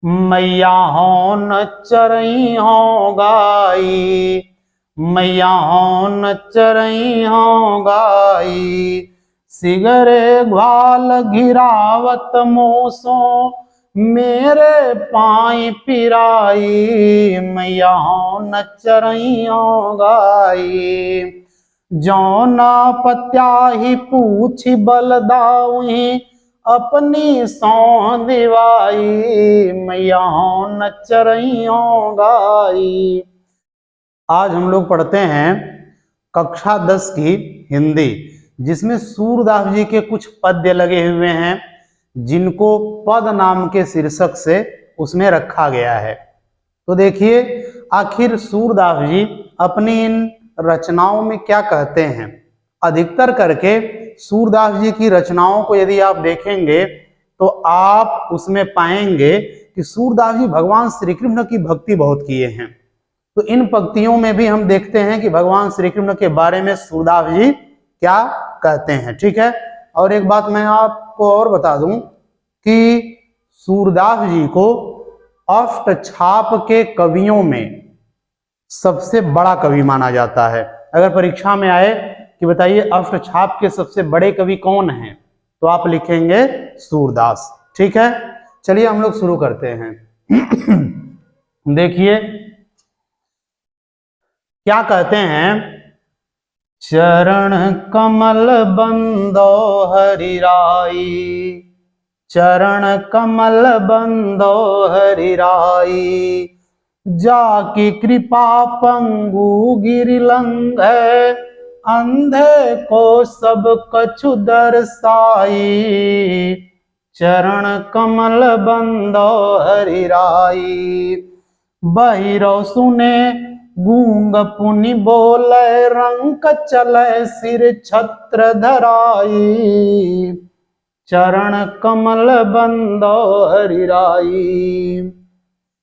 मैया हो न चरई हो गाई, मैया हो न चरई हो गाई, सिगरे ग्वाल घिरावत मोसो मेरे पाई पिराई, मैया हो न चरई हो गाई। जौना पत्याही पूछी बलदाऊही अपनी सौ दिवाई, मैया हो न चरई हो गाई। आज हम लोग पढ़ते हैं कक्षा 10 की हिंदी, जिसमें सूरदास जी के कुछ पद्य लगे हुए हैं जिनको पद नाम के शीर्षक से उसमें रखा गया है। तो देखिए आखिर सूरदास जी अपनी इन रचनाओं में क्या कहते हैं। अधिकतर करके सूरदास जी की रचनाओं को यदि आप देखेंगे तो आप उसमें पाएंगे कि सूरदास जी भगवान श्री कृष्ण की भक्ति बहुत किए हैं। तो इन पंक्तियों में भी हम देखते हैं कि भगवान श्री कृष्ण के बारे में सूरदास जी क्या कहते हैं। ठीक है, और एक बात मैं आपको और बता दूं कि सूरदास जी को अष्टछाप के कवियों में सबसे बड़ा कवि माना जाता है। अगर परीक्षा में आए कि बताइए अष्टछाप के सबसे बड़े कवि कौन हैं, तो आप लिखेंगे सूरदास। ठीक है, चलिए हम लोग शुरू करते हैं। देखिए क्या कहते हैं। चरण कमल बंदो हरि राई, चरण कमल बंदो हरि राई, जाकी कृपा पंगु गिरिलंघ, अंधे को सब कछु दर्शाई, चरण कमल बंदो हरि राई। बहिरो सुने गूंग पुनि बोले, रंक चले सिर छत्र धराई, चरण कमल बंदो हरि राई।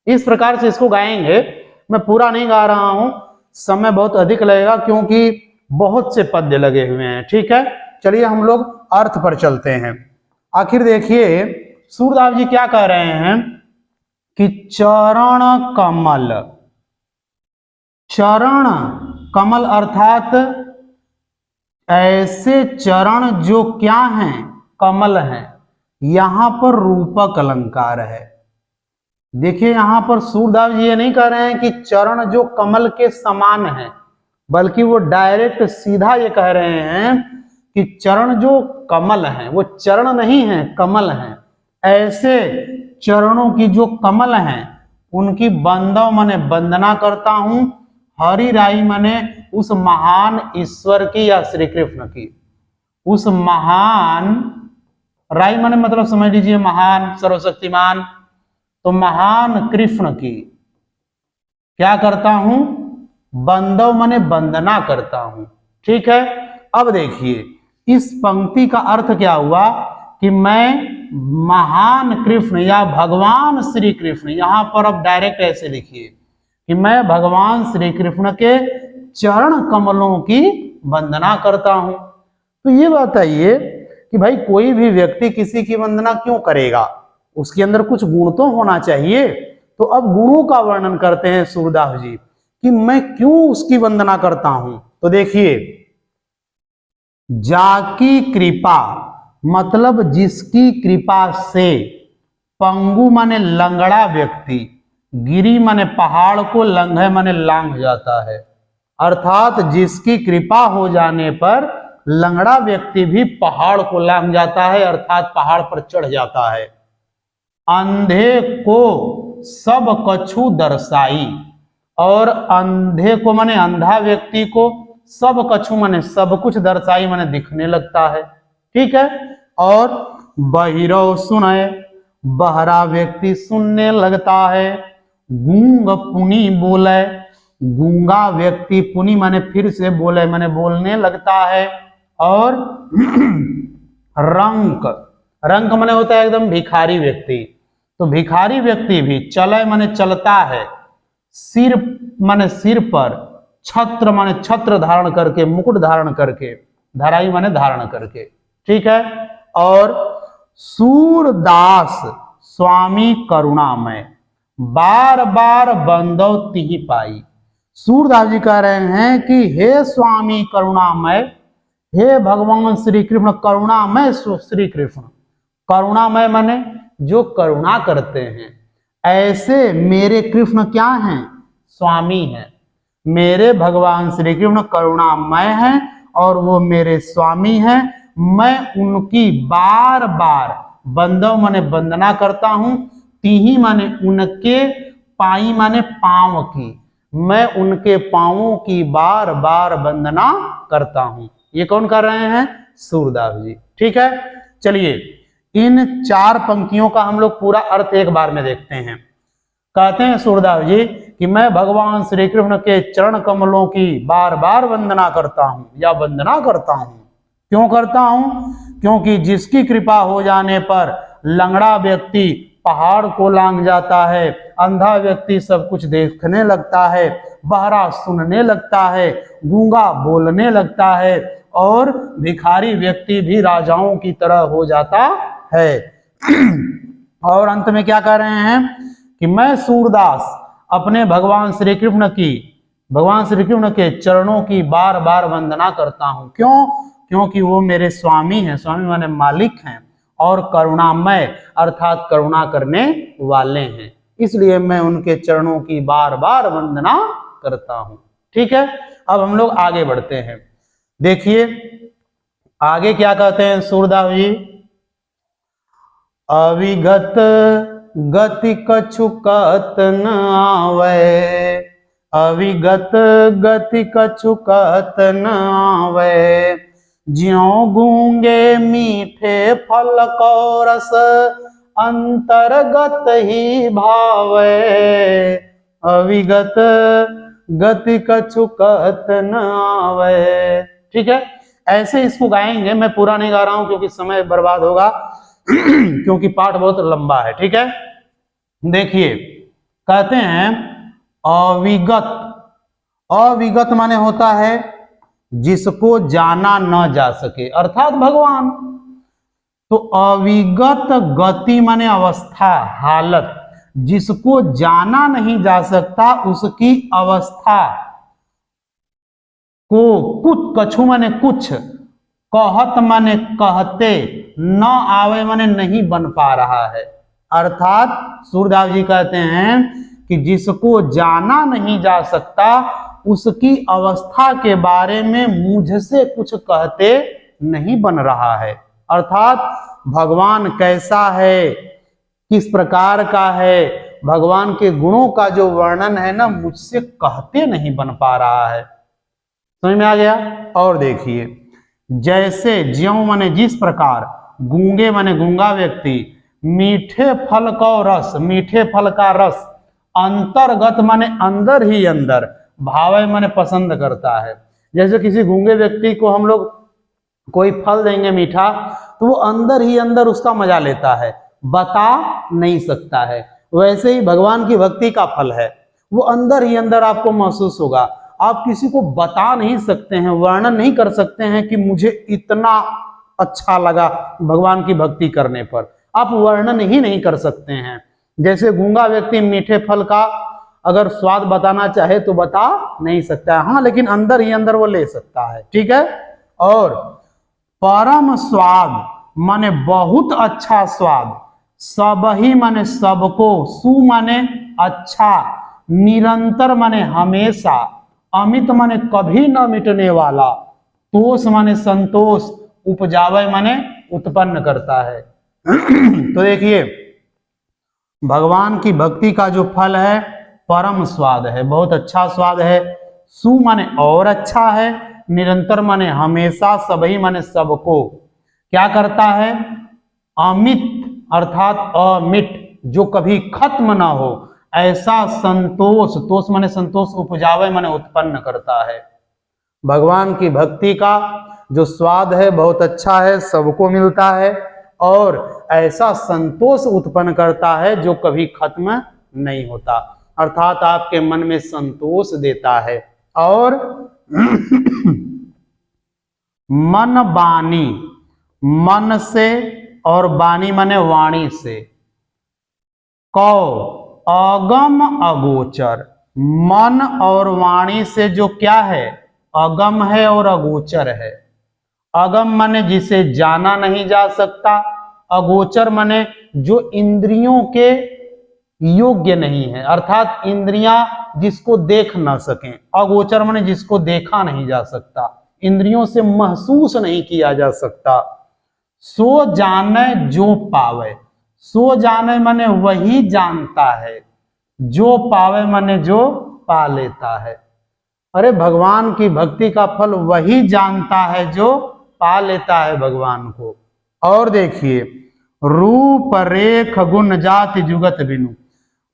इस प्रकार से इसको गाएंगे। मैं पूरा नहीं गा रहा हूं, समय बहुत अधिक लगेगा क्योंकि बहुत से पद्य लगे हुए हैं। ठीक है, चलिए हम लोग अर्थ पर चलते हैं। आखिर देखिए सूरदास जी क्या कह रहे हैं कि चरण कमल, चरण कमल अर्थात ऐसे चरण जो क्या हैं, कमल हैं। यहां पर रूपक अलंकार है। देखिए यहां पर सूरदास जी ये नहीं कह रहे हैं कि चरण जो कमल के समान है, बल्कि वो डायरेक्ट सीधा ये कह रहे हैं कि चरण जो कमल हैं वो चरण नहीं है, कमल हैं। ऐसे चरणों की जो कमल हैं उनकी बंदो मने वंदना करता हूं, हरि राई मने उस महान ईश्वर की या श्री कृष्ण की, उस महान, राई मने मतलब समझ लीजिए महान सर्वशक्तिमान, तो महान कृष्ण की क्या करता हूं, बंदो मने वंदना करता हूं। ठीक है, अब देखिए इस पंक्ति का अर्थ क्या हुआ कि मैं महान कृष्ण या भगवान श्री कृष्ण, यहां पर अब डायरेक्ट ऐसे लिखिए कि मैं भगवान श्री कृष्ण के चरण कमलों की वंदना करता हूं। तो ये बताइए कि भाई कोई भी व्यक्ति किसी की वंदना क्यों करेगा, उसके अंदर कुछ गुण तो होना चाहिए। तो अब गुणों का वर्णन करते हैं सूरदास जी कि मैं क्यों उसकी वंदना करता हूं। तो देखिए जाकी कृपा मतलब जिसकी कृपा से, पंगु माने लंगड़ा व्यक्ति, गिरी माने पहाड़ को, लंघे माने लांघ जाता है। अर्थात जिसकी कृपा हो जाने पर लंगड़ा व्यक्ति भी पहाड़ को लांघ जाता है, अर्थात पहाड़ पर चढ़ जाता है। अंधे को सब कछु दर्शाई, और अंधे को माने अंधा व्यक्ति को, सब कछु माने सब कुछ, दर्शाई माने दिखने लगता है। ठीक है, और बहिरो सुने, बहरा व्यक्ति सुनने लगता है। गूंग पुनि बोले, गूंगा व्यक्ति पुनि माने फिर से बोले माने बोलने लगता है। और रंक, रंक माने होता है एकदम भिखारी व्यक्ति, तो भिखारी व्यक्ति भी चले माने चलता है। सिर माने सिर पर, छत्र माने छत्र धारण करके, मुकुट धारण करके, धराई माने धारण करके। ठीक है, और सूरदास, स्वामी करुणामय, बार बार बंदो तिहि पाई। सूरदास जी कह रहे हैं कि हे स्वामी करुणामय, हे भगवान श्री कृष्ण करुणामय श्री कृष्ण, करुणामय माने जो करुणा करते हैं, ऐसे मेरे कृष्ण क्या हैं? स्वामी हैं। मेरे भगवान श्री कृष्ण करुणामय हैं और वो मेरे स्वामी हैं। मैं उनकी बार बार बंदव माने वंदना करता हूं, तिहि माने उनके, पाई माने पांव की, मैं उनके पांवों की बार बार वंदना करता हूं। ये कौन कर रहे हैं? सूरदास जी। ठीक है, चलिए इन 4 पंक्तियों का हम लोग पूरा अर्थ एक बार में देखते हैं। कहते हैं सूरदास जी कि मैं भगवान श्री कृष्ण के चरण कमलों की बार बार वंदना करता हूं या वंदना करता हूं। क्यों करता हूं? क्योंकि जिसकी कृपा हो जाने पर लंगड़ा व्यक्ति पहाड़ को लांघ जाता है, अंधा व्यक्ति सब कुछ देखने लगता है, बहरा सुनने लगता है, गूंगा बोलने लगता है और भिखारी व्यक्ति भी राजाओं की तरह हो जाता है। और अंत में क्या कह रहे हैं कि मैं सूरदास अपने भगवान श्री कृष्ण के चरणों की बार बार वंदना करता हूं। क्यों? क्योंकि वो मेरे स्वामी हैं, स्वामी माने मालिक हैं, और करुणामय अर्थात करुणा करने वाले हैं, इसलिए मैं उनके चरणों की बार बार वंदना करता हूं। ठीक है, अब हम लोग आगे बढ़ते हैं। देखिए आगे क्या कहते हैं सूरदास जी, अविगत गति कछु कहत न आवे, अविगत गति कछु कहत न आवे, ज्यों गूंगे मीठे फल को रस अंतर्गत ही भावे, अविगत गति कछु कहत न आवे। ठीक है, ऐसे इसको गाएंगे, मैं पूरा नहीं गा रहा हूं क्योंकि समय बर्बाद होगा क्योंकि पाठ बहुत लंबा है। ठीक है, देखिए कहते हैं अविगत, अविगत माने होता है जिसको जाना न जा सके, अर्थात भगवान। तो अविगत गति माने अवस्था, हालत, जिसको जाना नहीं जा सकता उसकी अवस्था को, कुछ, कछु माने कुछ, कहत माने कहते, न आवे माने नहीं बन पा रहा है। अर्थात सूरदास जी कहते हैं कि जिसको जाना नहीं जा सकता उसकी अवस्था के बारे में मुझसे कुछ कहते नहीं बन रहा है। अर्थात भगवान कैसा है, किस प्रकार का है, भगवान के गुणों का जो वर्णन है ना, मुझसे कहते नहीं बन पा रहा है। समझ में आ गया? और देखिए जैसे, ज्यों माने जिस प्रकार, गूंगे माने गूंगा व्यक्ति, मीठे फल का रस, मीठे फल का रस, अंतर्गत माने अंदर ही अंदर, भावे माने पसंद करता है। जैसे किसी गूंगे व्यक्ति को हम लोग कोई फल देंगे मीठा, तो वो अंदर ही अंदर उसका मजा लेता है, बता नहीं सकता है। वैसे ही भगवान की भक्ति का फल है, वो अंदर ही अंदर आपको महसूस होगा। आप किसी को बता नहीं सकते हैं, वर्णन नहीं कर सकते हैं कि मुझे इतना अच्छा लगा भगवान की भक्ति करने पर, आप वर्णन ही नहीं कर सकते हैं। जैसे गूंगा व्यक्ति मीठे फल का अगर स्वाद बताना चाहे तो बता नहीं सकता है, हाँ, लेकिन अंदर ही अंदर वो ले सकता है। ठीक है, और परम स्वाद माने बहुत अच्छा स्वाद, सब ही माने सबको, सु माने अच्छा, निरंतर माने हमेशा, अमित माने कभी न मिटने वाला, तोष माने संतोष, उपजावे माने उत्पन्न करता है। तो देखिए भगवान की भक्ति का जो फल है परम स्वाद है, बहुत अच्छा स्वाद है। सु माने और अच्छा है, निरंतर माने हमेशा, सभी माने सबको क्या करता है, अमित अर्थात अमिट, जो कभी खत्म ना हो, ऐसा संतोष, तोष माने संतोष, उपजावे माने उत्पन्न करता है। भगवान की भक्ति का जो स्वाद है बहुत अच्छा है, सबको मिलता है, और ऐसा संतोष उत्पन्न करता है जो कभी खत्म नहीं होता, अर्थात आपके मन में संतोष देता है। और मन बानी, मन से, और बानी माने वाणी से, कौ अगम अगोचर, मन और वाणी से जो क्या है, अगम है और अगोचर है। अगम माने जिसे जाना नहीं जा सकता, अगोचर माने जो इंद्रियों के योग्य नहीं है, अर्थात इंद्रियां जिसको देख ना सकें। अगोचर माने जिसको देखा नहीं जा सकता, इंद्रियों से महसूस नहीं किया जा सकता। सो जाने जो पावे, सो जाने माने वही जानता है, जो पावे माने जो पा लेता है। अरे भगवान की भक्ति का फल वही जानता है जो पा लेता है भगवान को। और देखिए, रूप रेख गुण जाति जुगत बिनु,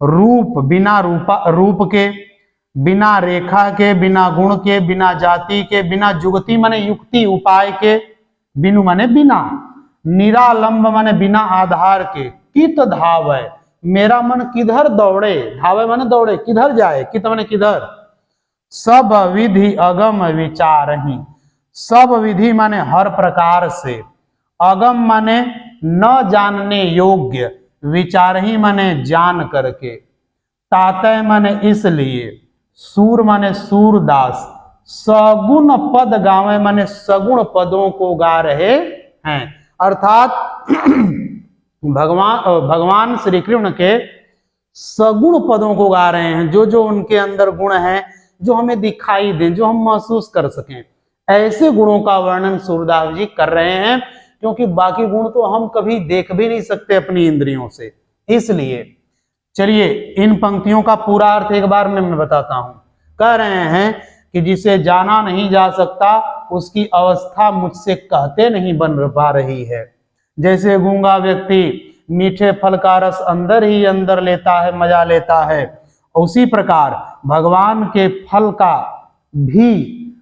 रूप बिना रूप के, बिना रेखा के, बिना गुण के, बिना जाति के, बिना जुगति माने युक्ति उपाय के, बिनु माने बिना, निरालंब माने बिना आधार के, कित धावे मेरा मन किधर दौड़े, धावे माने दौड़े, किधर जाए, कित माने किधर, सब विधि अगम विचारहि, सब विधि माने हर प्रकार से, अगम माने न जानने योग्य, विचारहि माने जान करके, तातय माने इसलिए, सूर माने सूरदास, सगुण पद गावे माने सगुण पदों को गा रहे हैं। अर्थात भगवान श्री कृष्ण के सगुण पदों को गा रहे हैं, जो जो उनके अंदर गुण हैं, जो हमें दिखाई दें, जो हम महसूस कर सकें, ऐसे गुणों का वर्णन सूरदास जी कर रहे हैं, क्योंकि बाकी गुण तो हम कभी देख भी नहीं सकते अपनी इंद्रियों से। इसलिए चलिए इन पंक्तियों का पूरा अर्थ एक बार मैं बताता हूं। कह रहे हैं कि जिसे जाना नहीं जा सकता उसकी अवस्था मुझसे कहते नहीं बन पा रही है। जैसे गूंगा व्यक्ति मीठे फल का रस अंदर ही अंदर लेता है, मजा लेता है, उसी प्रकार भगवान के फल का भी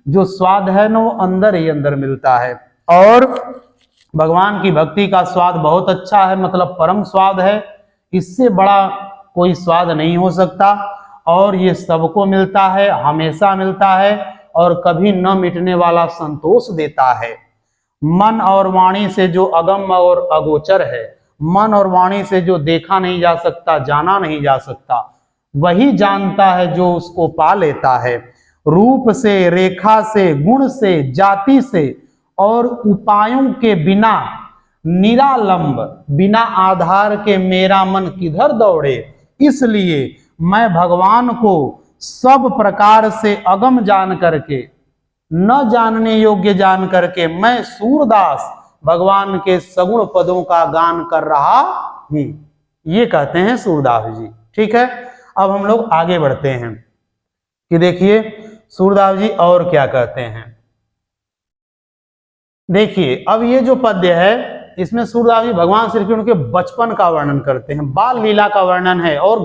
जो स्वाद है ना वो अंदर ही अंदर मिलता है। और भगवान की भक्ति का स्वाद बहुत अच्छा है, मतलब परम स्वाद है, इससे बड़ा कोई स्वाद नहीं हो सकता। और ये सबको मिलता है, हमेशा मिलता है और कभी न मिटने वाला संतोष देता है। मन और वाणी से जो अगम और अगोचर है, मन और वाणी से जो देखा नहीं जा सकता, जाना नहीं जा सकता, वही जानता है जो उसको पा लेता है। रूप से, रेखा से, गुण से, जाति से और उपायों के बिना, निरालंब बिना आधार के मेरा मन किधर दौड़े, इसलिए मैं भगवान को सब प्रकार से अगम जान करके, न जानने योग्य जान करके, मैं सूरदास भगवान के सगुण पदों का गान कर रहा हूं। ये कहते हैं सूरदास जी। ठीक है, अब हम लोग आगे बढ़ते हैं कि देखिए सूरदास जी और क्या कहते हैं। देखिए अब ये जो पद्य है इसमें सूरदास जी भगवान श्री कृष्ण के बचपन का वर्णन करते हैं, बाल लीला का वर्णन है और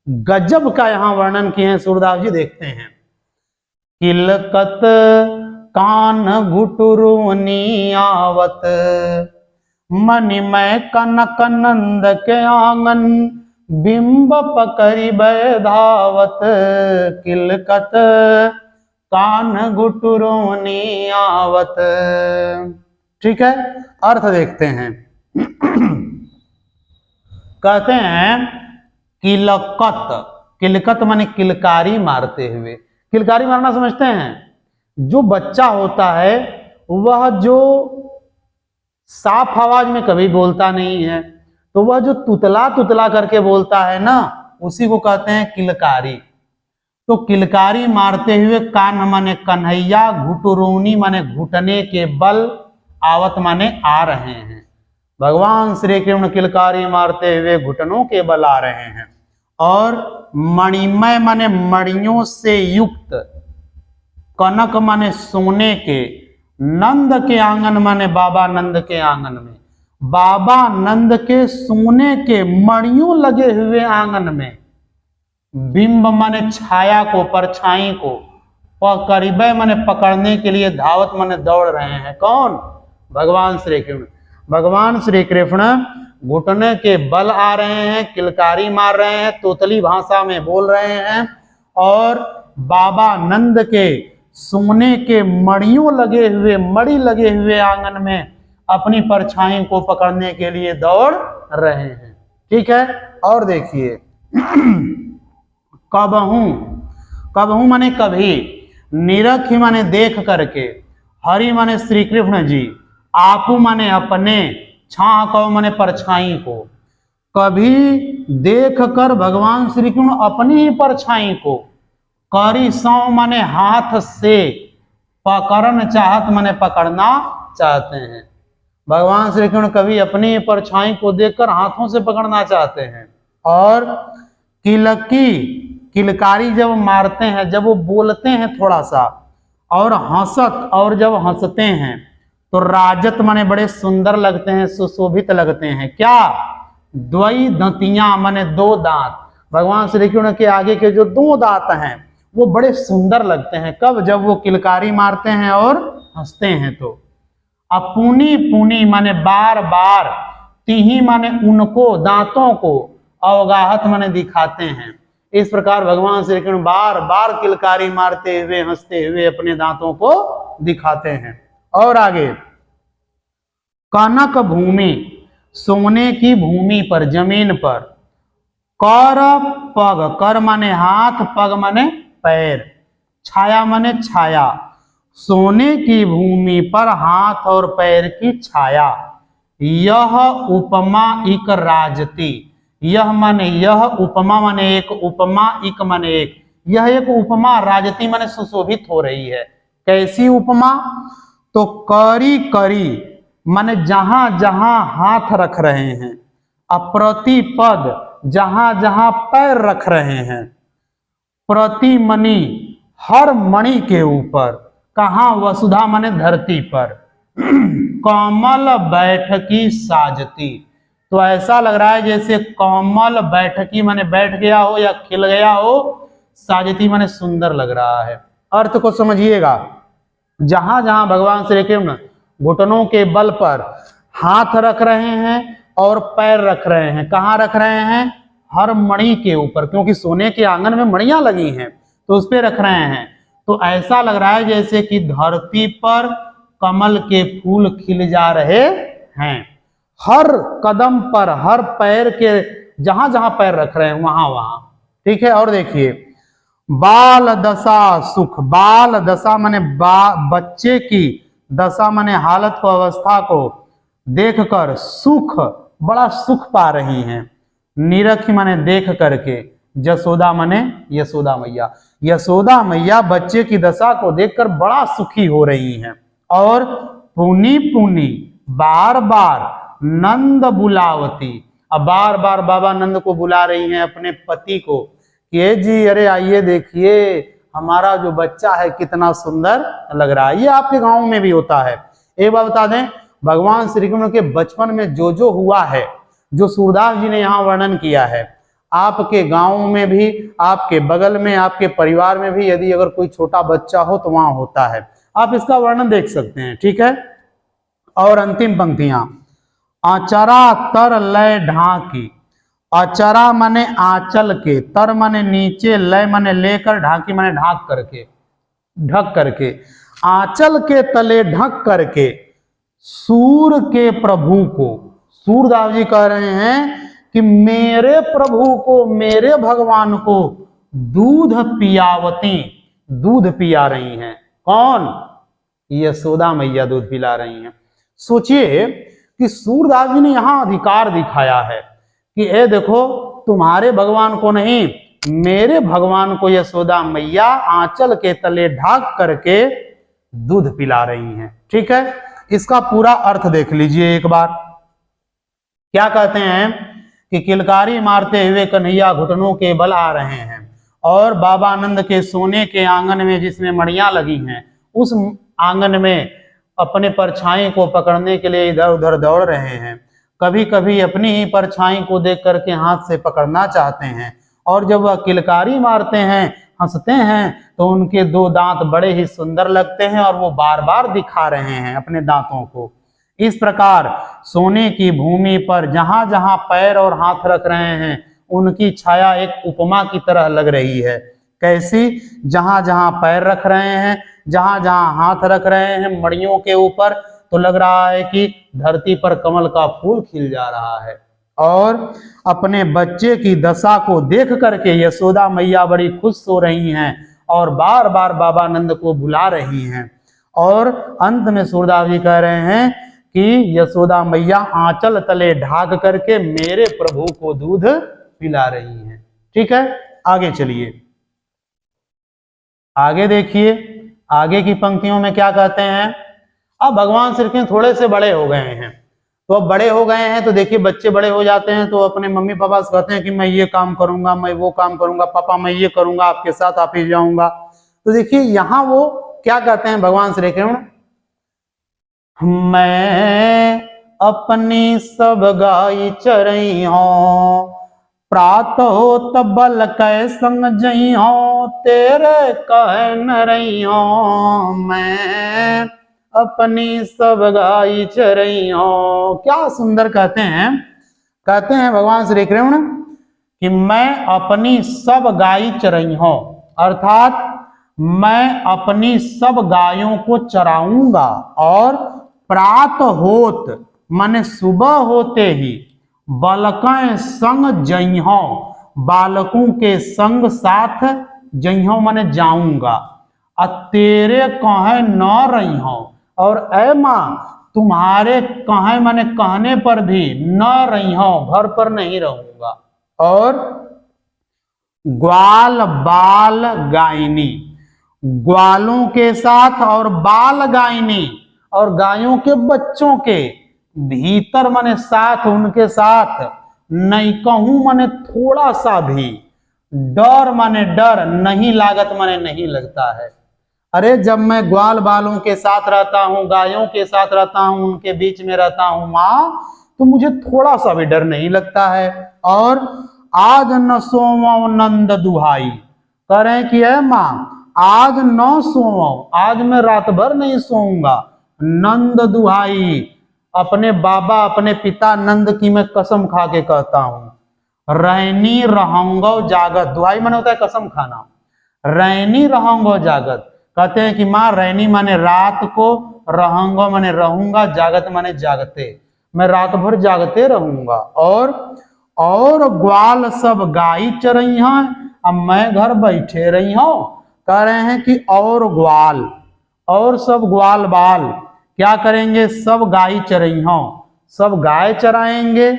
गजब का यहाँ वर्णन किए हैं सूरदास जी। देखते हैं, किलकत कान घुटुरुनी आवत, मणिमय कनक नंद के आंगन, बिंब पकड़ी धावत, किलकत कान घुटुरुनी आवत। ठीक है, अर्थ देखते हैं। कहते हैं किलकत, किलकत माने किलकारी मारते हुए। किलकारी मारना समझते हैं, जो बच्चा होता है वह जो साफ आवाज में कभी बोलता नहीं है, तो वह जो तुतला तुतला करके बोलता है ना, उसी को कहते हैं किलकारी। तो किलकारी मारते हुए, कान माने कन्हैया, घुटुरूनी माने घुटने के बल, आवत माने आ रहे हैं। भगवान श्री कृष्ण किलकारी मारते हुए घुटनों के बल आ रहे हैं। और मणिमय माने मणियों से युक्त, कनक माने सोने के, नंद के आंगन माने बाबा नंद के आंगन में, बाबा नंद के सोने के मणियों लगे हुए आंगन में, बिंब माने छाया को, परछाई को, पकड़िबे माने पकड़ने के लिए, धावत माने दौड़ रहे हैं। कौन? भगवान श्री कृष्ण। भगवान श्री कृष्ण घुटने के बल आ रहे हैं, किलकारी मार रहे हैं, तोतली भाषा में बोल रहे हैं और बाबा नंद के सोने के मणियों लगे हुए, मणि लगे हुए आंगन में अपनी परछाई को पकड़ने के लिए दौड़ रहे हैं। ठीक है। और देखिए कबहू, कबहू माने कभी, निरखी माने देख करके, हरि माने श्री कृष्ण जी, आपू माने अपने, छा कौ माने परछाई को। कभी देख कर भगवान श्री कृष्ण अपनी ही परछाई को, करी सौ माने हाथ से, पकड़न चाहत माने पकड़ना चाहते हैं। भगवान श्री कृष्ण कभी अपनी परछाई को देखकर हाथों से पकड़ना चाहते हैं। और किलकी, किलकारी जब मारते हैं, जब वो बोलते हैं थोड़ा सा, और हंसत, और जब हंसते हैं तो राजत माने बड़े सुंदर लगते हैं, सुशोभित लगते हैं। क्या? द्वई दंतियां माने दो दांत। भगवान श्री कृष्ण के आगे के जो दो दांत हैं वो बड़े सुंदर लगते हैं। कब? जब वो किलकारी मारते हैं और हंसते हैं तो। अपुनी पुनी माने बार बार, तिही माने उनको, दांतों को, अवगाहत माने दिखाते हैं। इस प्रकार भगवान श्री कृष्ण बार बार किलकारी मारते हुए, हंसते हुए अपने दांतों को दिखाते हैं। और आगे, कनक भूमि, सोने की भूमि पर, जमीन पर, कर पग, कर माने हाथ, पग माने पैर, छाया माने छाया, सोने की भूमि पर हाथ और पैर की छाया, यह उपमा इक राजती, यह माने यह, उपमा माने एक, उपमा इक माने एक, यह एक उपमा राजती माने सुशोभित हो रही है। कैसी उपमा? तो करी करी माने जहां जहां हाथ रख रहे हैं, अप्रतिपद जहां जहां पैर रख रहे हैं, प्रतिमणि हर मणि के ऊपर, कहा? वसुधा माने धरती पर, कमल बैठकी साजती, तो ऐसा लग रहा है जैसे कमल बैठकी माने बैठ गया हो या खिल गया हो, साजती माने सुंदर लग रहा है। अर्थ को समझिएगा, जहां जहां भगवान श्री कृष्ण घुटनों के बल पर हाथ रख रहे हैं और पैर रख रहे हैं, कहाँ रख रहे हैं? हर मणि के ऊपर, क्योंकि सोने के आंगन में मणियां लगी हैं तो उस पर रख रहे हैं। तो ऐसा लग रहा है जैसे कि धरती पर कमल के फूल खिल जा रहे हैं, हर कदम पर, हर पैर के, जहां जहां पैर रख रहे हैं वहां वहां। ठीक है। और देखिए, बाल दशा सुख, बाल दशा माने बच्चे की, दशा माने हालत को, अवस्था को देखकर सुख, बड़ा सुख पा रही हैं। निरखी माने देख करके, जसोदा माने यशोदा मैया, यशोदा मैया बच्चे की दशा को देखकर बड़ा सुखी हो रही हैं। और पुनी पुनी बार बार नंद बुलावती, अब बार बार बाबा नंद को बुला रही हैं, अपने पति को, कि जी अरे आइए देखिए हमारा जो बच्चा है कितना सुंदर लग रहा है। ये आपके गांव में भी होता है। एक बात बता दें, भगवान श्री कृष्ण के बचपन में जो जो हुआ है, जो सूरदास जी ने यहाँ वर्णन किया है, आपके गांव में भी, आपके बगल में, आपके परिवार में भी यदि अगर कोई छोटा बच्चा हो तो वहां होता है। आप इसका वर्णन देख सकते हैं। ठीक है। और अंतिम पंक्तियां, आचरा तर लय ढाकी, अचरा माने आंचल के, तर माने नीचे, लय माने लेकर, ढाकी माने ढाक करके, ढक करके, आंचल के तले ढक करके, सूर के प्रभु को, सूरदास जी कह रहे हैं कि मेरे प्रभु को, मेरे भगवान को दूध पियावती, दूध पिया रही हैं। कौन? यशोदा मैया दूध पिला रही हैं। सोचिए कि सूरदास जी ने यहां अधिकार दिखाया है कि ए देखो, तुम्हारे भगवान को नहीं, मेरे भगवान को यशोदा मैया आंचल के तले ढाक करके दूध पिला रही हैं। ठीक है। इसका पूरा अर्थ देख लीजिए एक बार। क्या कहते हैं कि किलकारी मारते हुए कन्हैया घुटनों के बल आ रहे हैं और बाबा आनंद के सोने के आंगन में, जिसमें मणियां लगी हैं, उस आंगन में अपने परछाई को पकड़ने के लिए इधर उधर दौड़ रहे हैं। कभी कभी अपनी ही परछाई को देख करके हाथ से पकड़ना चाहते हैं, और जब वह किलकारी मारते हैं, हंसते हैं, तो उनके दो दांत बड़े ही सुंदर लगते हैं और वो बार बार दिखा रहे हैं अपने दांतों को। इस प्रकार सोने की भूमि पर जहां जहां पैर और हाथ रख रहे हैं, उनकी छाया एक उपमा की तरह लग रही है। कैसी? जहां जहां पैर रख रहे हैं, जहां जहां हाथ रख रहे हैं मणियों के ऊपर, तो लग रहा है कि धरती पर कमल का फूल खिल जा रहा है। और अपने बच्चे की दशा को देख करके यशोदा मैया बड़ी खुश हो रही हैं और बार बार बाबा नंद को बुला रही हैं। और अंत में सूरदास जी कह रहे हैं कि यशोदा मैया आंचल तले ढाक करके मेरे प्रभु को दूध पिला रही हैं। ठीक है, आगे चलिए, आगे देखिए, आगे की पंक्तियों में क्या कहते हैं। अब भगवान श्री कृष्ण थोड़े से बड़े हो गए हैं, तो अब बड़े हो गए हैं तो देखिए बच्चे बड़े हो जाते हैं तो अपने मम्मी पापा से कहते हैं कि मैं ये काम करूंगा, मैं वो काम करूंगा, पापा मैं ये करूंगा, आपके साथ ऑफिस जाऊंगा। तो देखिए यहां वो क्या कहते हैं भगवान श्री कृष्ण, मैं अपनी सब गाय चरई हूं, प्रात हो तबल कै संग जई हूं, तेरे कह न रही हूं, मैं अपनी सब गाय चरई हूं। क्या सुंदर कहते हैं भगवान श्री कृष्ण कि मैं अपनी सब गाय चरई हूं, अर्थात मैं अपनी सब गायों को चराऊंगा और प्रात होत माने सुबह होते ही, बालकें संग जइहो, बालकों के संग साथ जइहो माने जाऊंगा, तेरे कहे न रही हो, और ऐ मां तुम्हारे कहे माने कहने पर भी न रही हो, घर पर नहीं रहूंगा। और ग्वाल बाल गायनी, ग्वालों के साथ और बाल गायनी और गायों के बच्चों के भीतर माने साथ, उनके साथ नहीं कहूं माने थोड़ा सा भी, डर माने डर, नहीं लागत माने नहीं लगता है। अरे जब मैं ग्वाल बालों के साथ रहता हूं, गायों के साथ रहता हूं, उनके बीच में रहता हूं मां, तो मुझे थोड़ा सा भी डर नहीं लगता है। और आज न सोवो नंद दुहाई, करें कि है मां आज न सोवो, आज मैं रात भर नहीं सोऊंगा, नंद दुहाई, अपने बाबा अपने पिता नंद की मैं कसम खा के कहता हूं, रैनी रहूंगा जागत, दुहाई माने होता है कसम खाना, रैनी रहूंगा जागत, कहते हैं कि मां रैनी माने रात को, रहूंगा माने रहूंगा, जागत माने जागते, मैं रात भर जागते रहूंगा। और ग्वाल सब गाय चरई हैं, अब मैं घर बैठे रही हूं, कह रहे हैं कि और ग्वाल और सब ग्वाल बाल क्या करेंगे, सब गाय चरई हूं, सब गाय चराएंगे,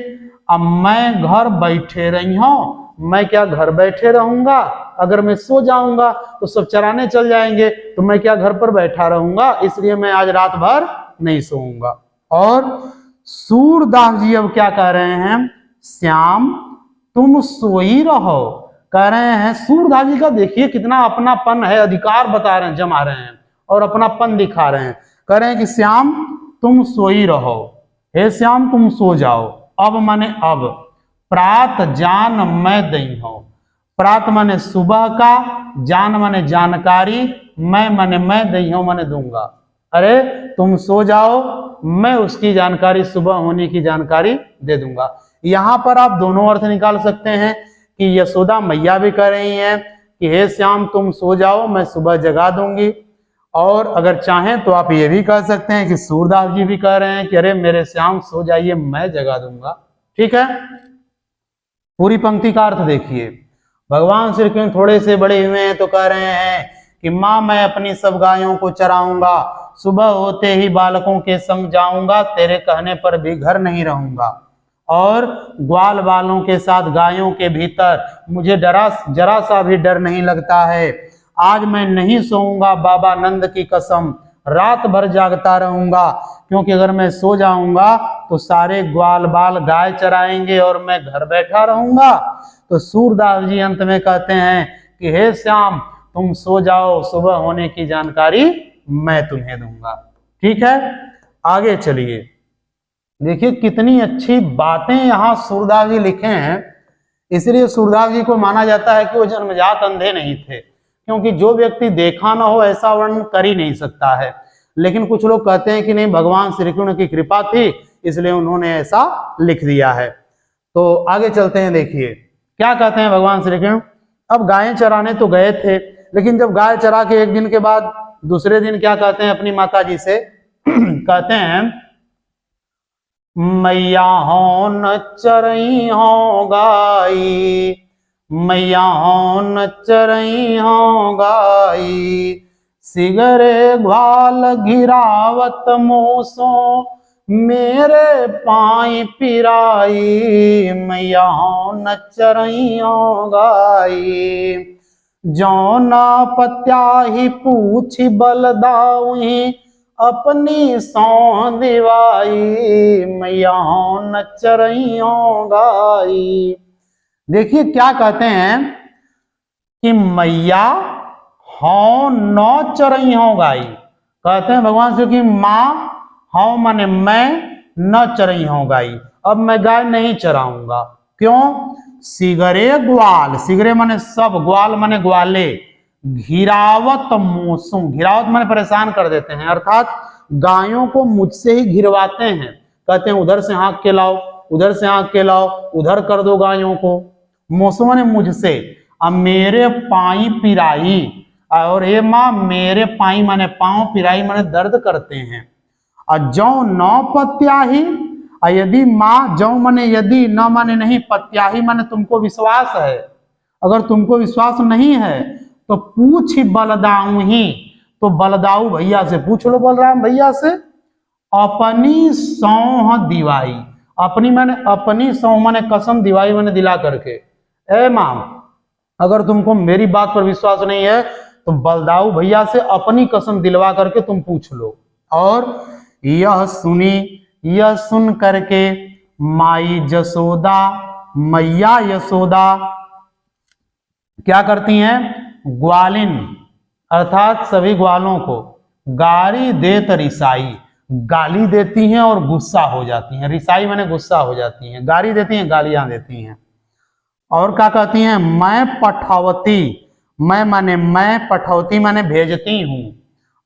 अब मैं घर बैठे रही हूं, मैं क्या घर बैठे रहूंगा, अगर मैं सो जाऊंगा तो सब चराने चल जाएंगे, तो मैं क्या घर पर बैठा रहूंगा, इसलिए मैं आज रात भर नहीं सोऊंगा। और सूरदास जी अब क्या कह रहे हैं, श्याम तुम सोई रहो, कह रहे हैं सूरदास जी का देखिए कितना अपनापन है, अधिकार बता रहे हैं, जमा रहे हैं और अपनापन दिखा रहे हैं, कह रहे हैं कि श्याम तुम सोई रहो, हे श्याम तुम सो जाओ, अब माने अब, प्रात जान मैं दई हूं, प्रात माने सुबह का, जान माने जानकारी, मैं माने मैं दई हूं माने दूंगा, अरे तुम सो जाओ, मैं उसकी जानकारी सुबह होने की जानकारी दे दूंगा। यहां पर आप दोनों अर्थ निकाल सकते हैं कि यशोदा मैया भी कह रही हैं कि हे श्याम तुम सो जाओ, मैं सुबह जगा दूंगी, और अगर चाहें तो आप ये भी कह सकते हैं कि सूरदास जी भी कह रहे हैं कि अरे मेरे श्याम सो जाइए, मैं जगा दूंगा। ठीक है, पूरी पंक्ति का अर्थ देखिए, भगवान श्री कृष्ण थोड़े से बड़े हुए हैं तो कह रहे हैं कि मां मैं अपनी सब गायों को चराऊंगा, सुबह होते ही बालकों के संग जाऊंगा, तेरे कहने पर भी घर नहीं रहूंगा, और ग्वाल बालों के साथ गायों के भीतर मुझे जरा सा भी डर नहीं लगता है, आज मैं नहीं सोऊंगा, बाबा नंद की कसम, रात भर जागता रहूंगा, क्योंकि अगर मैं सो जाऊंगा तो सारे ग्वाल बाल गाय चराएंगे और मैं घर बैठा रहूंगा। तो सूरदास जी अंत में कहते हैं कि हे श्याम तुम सो जाओ, सुबह होने की जानकारी मैं तुम्हें दूंगा। ठीक है, आगे चलिए, देखिए कितनी अच्छी बातें यहाँ सूरदास जी लिखे हैं, इसलिए सूरदास जी को माना जाता है कि वो जन्मजात अंधे नहीं थे, क्योंकि जो व्यक्ति देखा ना हो ऐसा वर्णन कर ही नहीं सकता है। लेकिन कुछ लोग कहते हैं कि नहीं भगवान श्री कृष्ण की कृपा थी इसलिए उन्होंने ऐसा लिख दिया है। तो आगे चलते हैं, देखिए क्या कहते हैं भगवान श्री कृष्ण। अब गायें चराने तो गए थे, लेकिन जब गाय चरा के एक दिन के बाद दूसरे दिन क्या कहते हैं अपनी माता जी से कहते हैं मैया हो न चरई हो गाई, मैया हो न चरई हो गाई, सिगरे ग्वाल घिरावत मोसो मेरे पाई पिराई, मैया हो न चरई हो गाई। जौना पत्याही पूछी बलदाऊही अपनी सौ दिवाई, मैया हो न चरई हो गाई। देखिए क्या कहते हैं कि मैया हो नौ चरई हो गाई। कहते हैं भगवान से कि माँ हो माने मैं, न चरई हो गाई, अब मैं गाय नहीं चराऊंगा। क्यों? सिगरे ग्वाल, सिगरे माने सब, ग्वाल माने ग्वाले, घिरावत मोसुम, घिरावत माने परेशान कर देते हैं, अर्थात गायों को मुझसे ही घिरवाते हैं। कहते हैं उधर से हाँक के लाओ, उधर से हाँक के लाओ, उधर कर दो गायों को। मोसुम माने मुझसे, अब मेरे पाई पिराई, और ये माँ मेरे पाई माने पांव, पिराई माने दर्द करते हैं। और जौ नौ पत्याही, यदि माँ, जौ माने यदि, न माने नहीं, पत्याही माने तुमको विश्वास है, अगर तुमको विश्वास नहीं है तो पूछ बलदाऊ ही, तो बलदाऊ भैया से पूछ लो, बलराम भैया से। अपनी सौह दिवाई, अपनी माने अपनी, सौह माने कसम, दिवाई माने दिला करके। ए मां, अगर तुमको मेरी बात पर विश्वास नहीं है तो बलदाऊ भैया से अपनी कसम दिलवा करके तुम पूछ लो। और यह सुन करके माई जसोदा, मैया यशोदा क्या करती हैं? ग्वालिन अर्थात सभी ग्वालों को गारी देत रिसाई, गाली देती हैं और गुस्सा हो जाती हैं। रिसाई माने गुस्सा हो जाती हैं, गाली देती हैं, गालियां देती हैं। और क्या कहती हैं? मैं पठौती, मैं माने मैं, पठौती माने भेजती हूँ,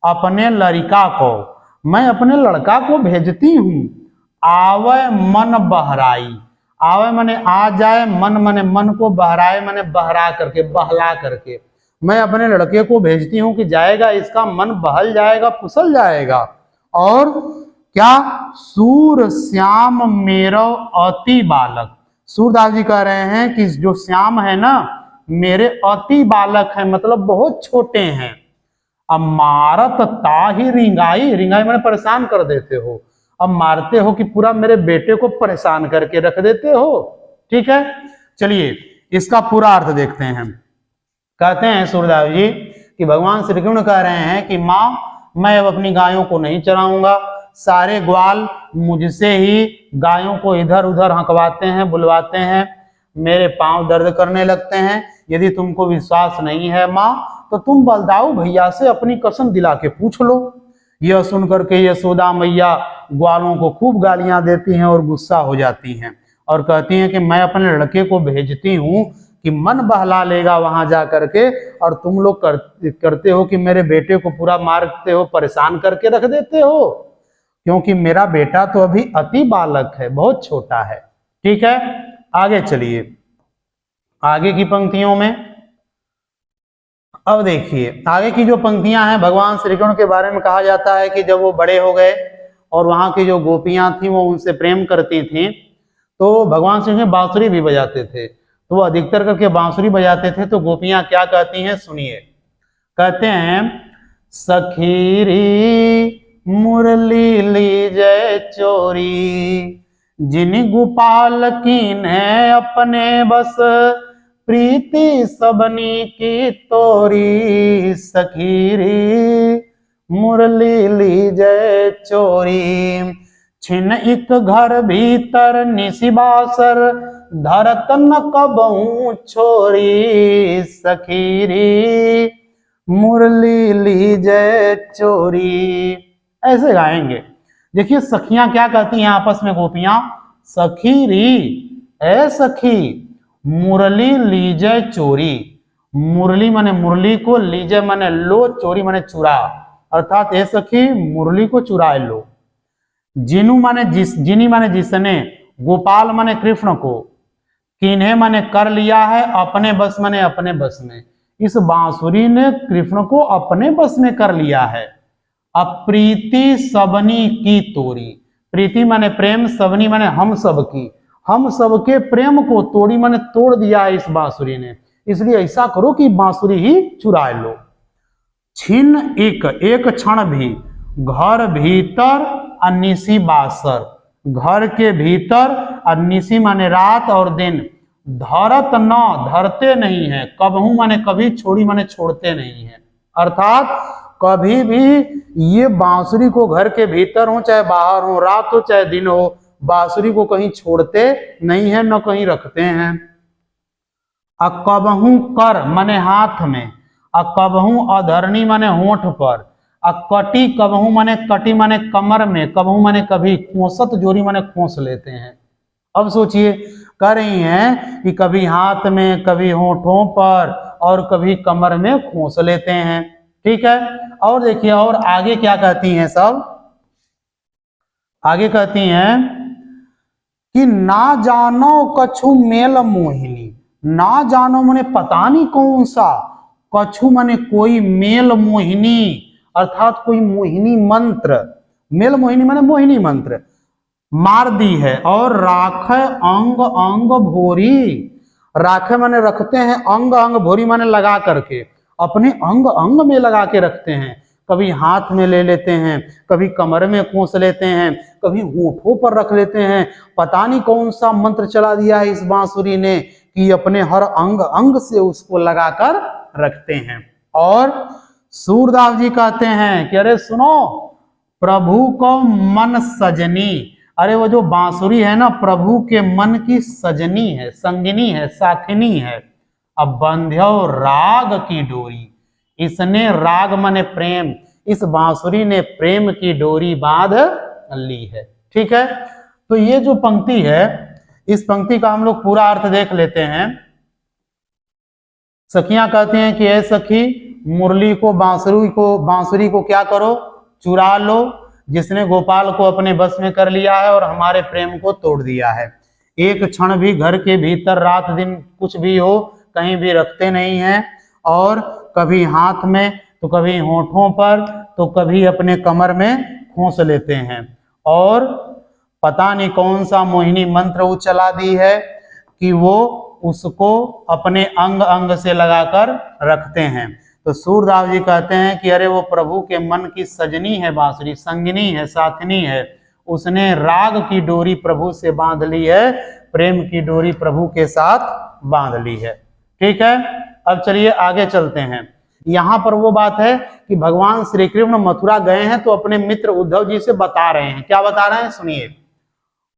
अपने लड़का को, मैं अपने लड़का को भेजती हूँ। आवे मन बहराई, आवे माने आ जाए, मन माने मन को, बहराए माने बहरा करके, बहला करके। मैं अपने लड़के को भेजती हूँ कि जाएगा, इसका मन बहल जाएगा, फुसल जाएगा। और क्या? सूर श्याम मेरो अति बालक, सूरदास जी कह रहे हैं कि जो श्याम है ना, मेरे अति बालक है, मतलब बहुत छोटे हैं। अब मारत ताही रिंगाई, रिंगाई मैंने परेशान कर देते हो, अब मारते हो कि पूरा मेरे बेटे को परेशान करके रख देते हो। ठीक है, चलिए इसका पूरा अर्थ देखते हैं। कहते हैं सूरदास जी कि भगवान श्री कृष्ण कह रहे हैं कि माँ, मैं अब अपनी गायों को नहीं चराऊंगा, सारे ग्वाल मुझसे ही गायों को इधर उधर हंकवाते हैं, बुलवाते हैं, मेरे पांव दर्द करने लगते हैं। यदि तुमको विश्वास नहीं है माँ, तो तुम बलदाऊ भैया से अपनी कसम दिला के पूछ लो। यह सुनकर के यशोदा मैया ग्वालों को खूब गालियां देती हैं और गुस्सा हो जाती हैं और कहती हैं कि मैं अपने लड़के को भेजती हूँ कि मन बहला लेगा वहां जा करके, और तुम लोग करते हो कि मेरे बेटे को पूरा मारते हो, परेशान करके रख देते हो, क्योंकि मेरा बेटा तो अभी अति बालक है, बहुत छोटा है। ठीक है, आगे चलिए, आगे की पंक्तियों में अब देखिए, आगे की जो पंक्तियां हैं, भगवान श्री कृष्ण के बारे में कहा जाता है कि जब वो बड़े हो गए और वहां की जो गोपियां थी वो उनसे प्रेम करती थी, तो भगवान श्री कृष्ण बांसुरी भी बजाते थे, तो वो अधिकतर करके बांसुरी बजाते थे। तो गोपियां क्या कहती हैं, सुनिए। कहते हैं, सखीरी मुरली लीजय चोरी, जिन गोपाल कीन्हे अपने बस, प्रीति सबनी की तोरी, सखीरी मुरली लीजय चोरी, छिन एक घर भीतर निशिबासर, धरत न कबहू छोरी, सखीरी मुरली लीजय चोरी। ऐसे गाएंगे। देखिए सखियां क्या कहती हैं आपस में, गोपियां, सखीरी, ए सखी, मुरली लीजय चोरी, मुरली माने मुरली को, लीजय माने लो, चोरी माने चुरा, अर्थात ए सखी मुरली को चुराए लो। जिनु माने जिनी माने जिसने, गोपाल माने कृष्ण को, किन्हें माने कर लिया है, अपने बस माने अपने बस में, इस बांसुरी ने कृष्ण को अपने बस में कर लिया है। अप्रीति सबनी की तोरी, प्रीति माने प्रेम, सबनी माने हम सबकी, हम सबके प्रेम को तोड़ी माने तोड़ दिया है इस बांसुरी ने, इसलिए ऐसा करो कि बांसुरी ही चुरा लो। छिन एक क्षण भी घर भीतर अनिसी बासर, घर के भीतर अनिसी माने रात और दिन, धरत न धरते नहीं है, कबहू माने कभी, छोड़ी माने छोड़ते नहीं है, अर्थात कभी भी ये बांसुरी को घर के भीतर हो चाहे बाहर हो, रात हो चाहे दिन हो, बांसुरी को कहीं छोड़ते नहीं है न कहीं रखते हैं। अकबहू कर माने हाथ में, अकबहू अधरणी माने होंठ पर, अकटी कबहू माने कटी माने कमर में, कबहू माने कभी, खोसत जोरी माने खोस लेते हैं। अब सोचिए कह रही हैं कि कभी हाथ में, कभी होंठों पर और कभी कमर में खोस लेते हैं। ठीक है, और देखिए और आगे क्या कहती हैं सब, आगे कहती हैं कि ना जानो कछु मेल मोहिनी, ना जानो माने पता नहीं कौन सा, कछु माने कोई, मेल मोहिनी अर्थात कोई मोहिनी मंत्र, मेल मोहिनी माने मोहिनी मंत्र मार दी है। और राखे अंग अंग भोरी, राखे माने रखते हैं, अंग अंग भोरी माने लगा करके, अपने अंग अंग में लगा के रखते हैं, कभी हाथ में ले लेते हैं, कभी कमर में खोस लेते हैं, कभी होठों पर रख लेते हैं। पता नहीं कौन सा मंत्र चला दिया है इस बांसुरी ने कि अपने हर अंग अंग से उसको लगाकर रखते हैं। और सूरदास जी कहते हैं कि अरे सुनो, प्रभु को मन सजनी, अरे वो जो बांसुरी है ना प्रभु के मन की सजनी है, संगिनी है, साथिनी है। अब बंध्यो राग की डोरी, इसने राग माने प्रेम, इस बांसुरी ने प्रेम की डोरी बांध ली है। ठीक है, तो ये जो पंक्ति है इस पंक्ति का हम लोग पूरा अर्थ देख लेते हैं। सखियां कहती हैं कि ऐ सखी, मुरली को बांसुरी को क्या करो, चुरा लो, जिसने गोपाल को अपने बस में कर लिया है और हमारे प्रेम को तोड़ दिया है। एक क्षण भी घर के भीतर रात दिन कुछ भी हो कहीं भी रखते नहीं हैं, और कभी हाथ में तो कभी होठों पर तो कभी अपने कमर में खोस लेते हैं। और पता नहीं कौन सा मोहिनी मंत्र वो चला दी है कि वो उसको अपने अंग अंग से लगाकर रखते हैं। तो सूरदास जी कहते हैं कि अरे वो प्रभु के मन की सजनी है बांसुरी, संगिनी है, साथिनी है, उसने राग की डोरी प्रभु से बांध ली है, प्रेम की डोरी प्रभु के साथ बांध ली है। ठीक है, अब चलिए आगे चलते हैं। यहाँ पर वो बात है कि भगवान श्री कृष्ण मथुरा गए हैं तो अपने मित्र उद्धव जी से बता रहे हैं, क्या बता रहे हैं सुनिए।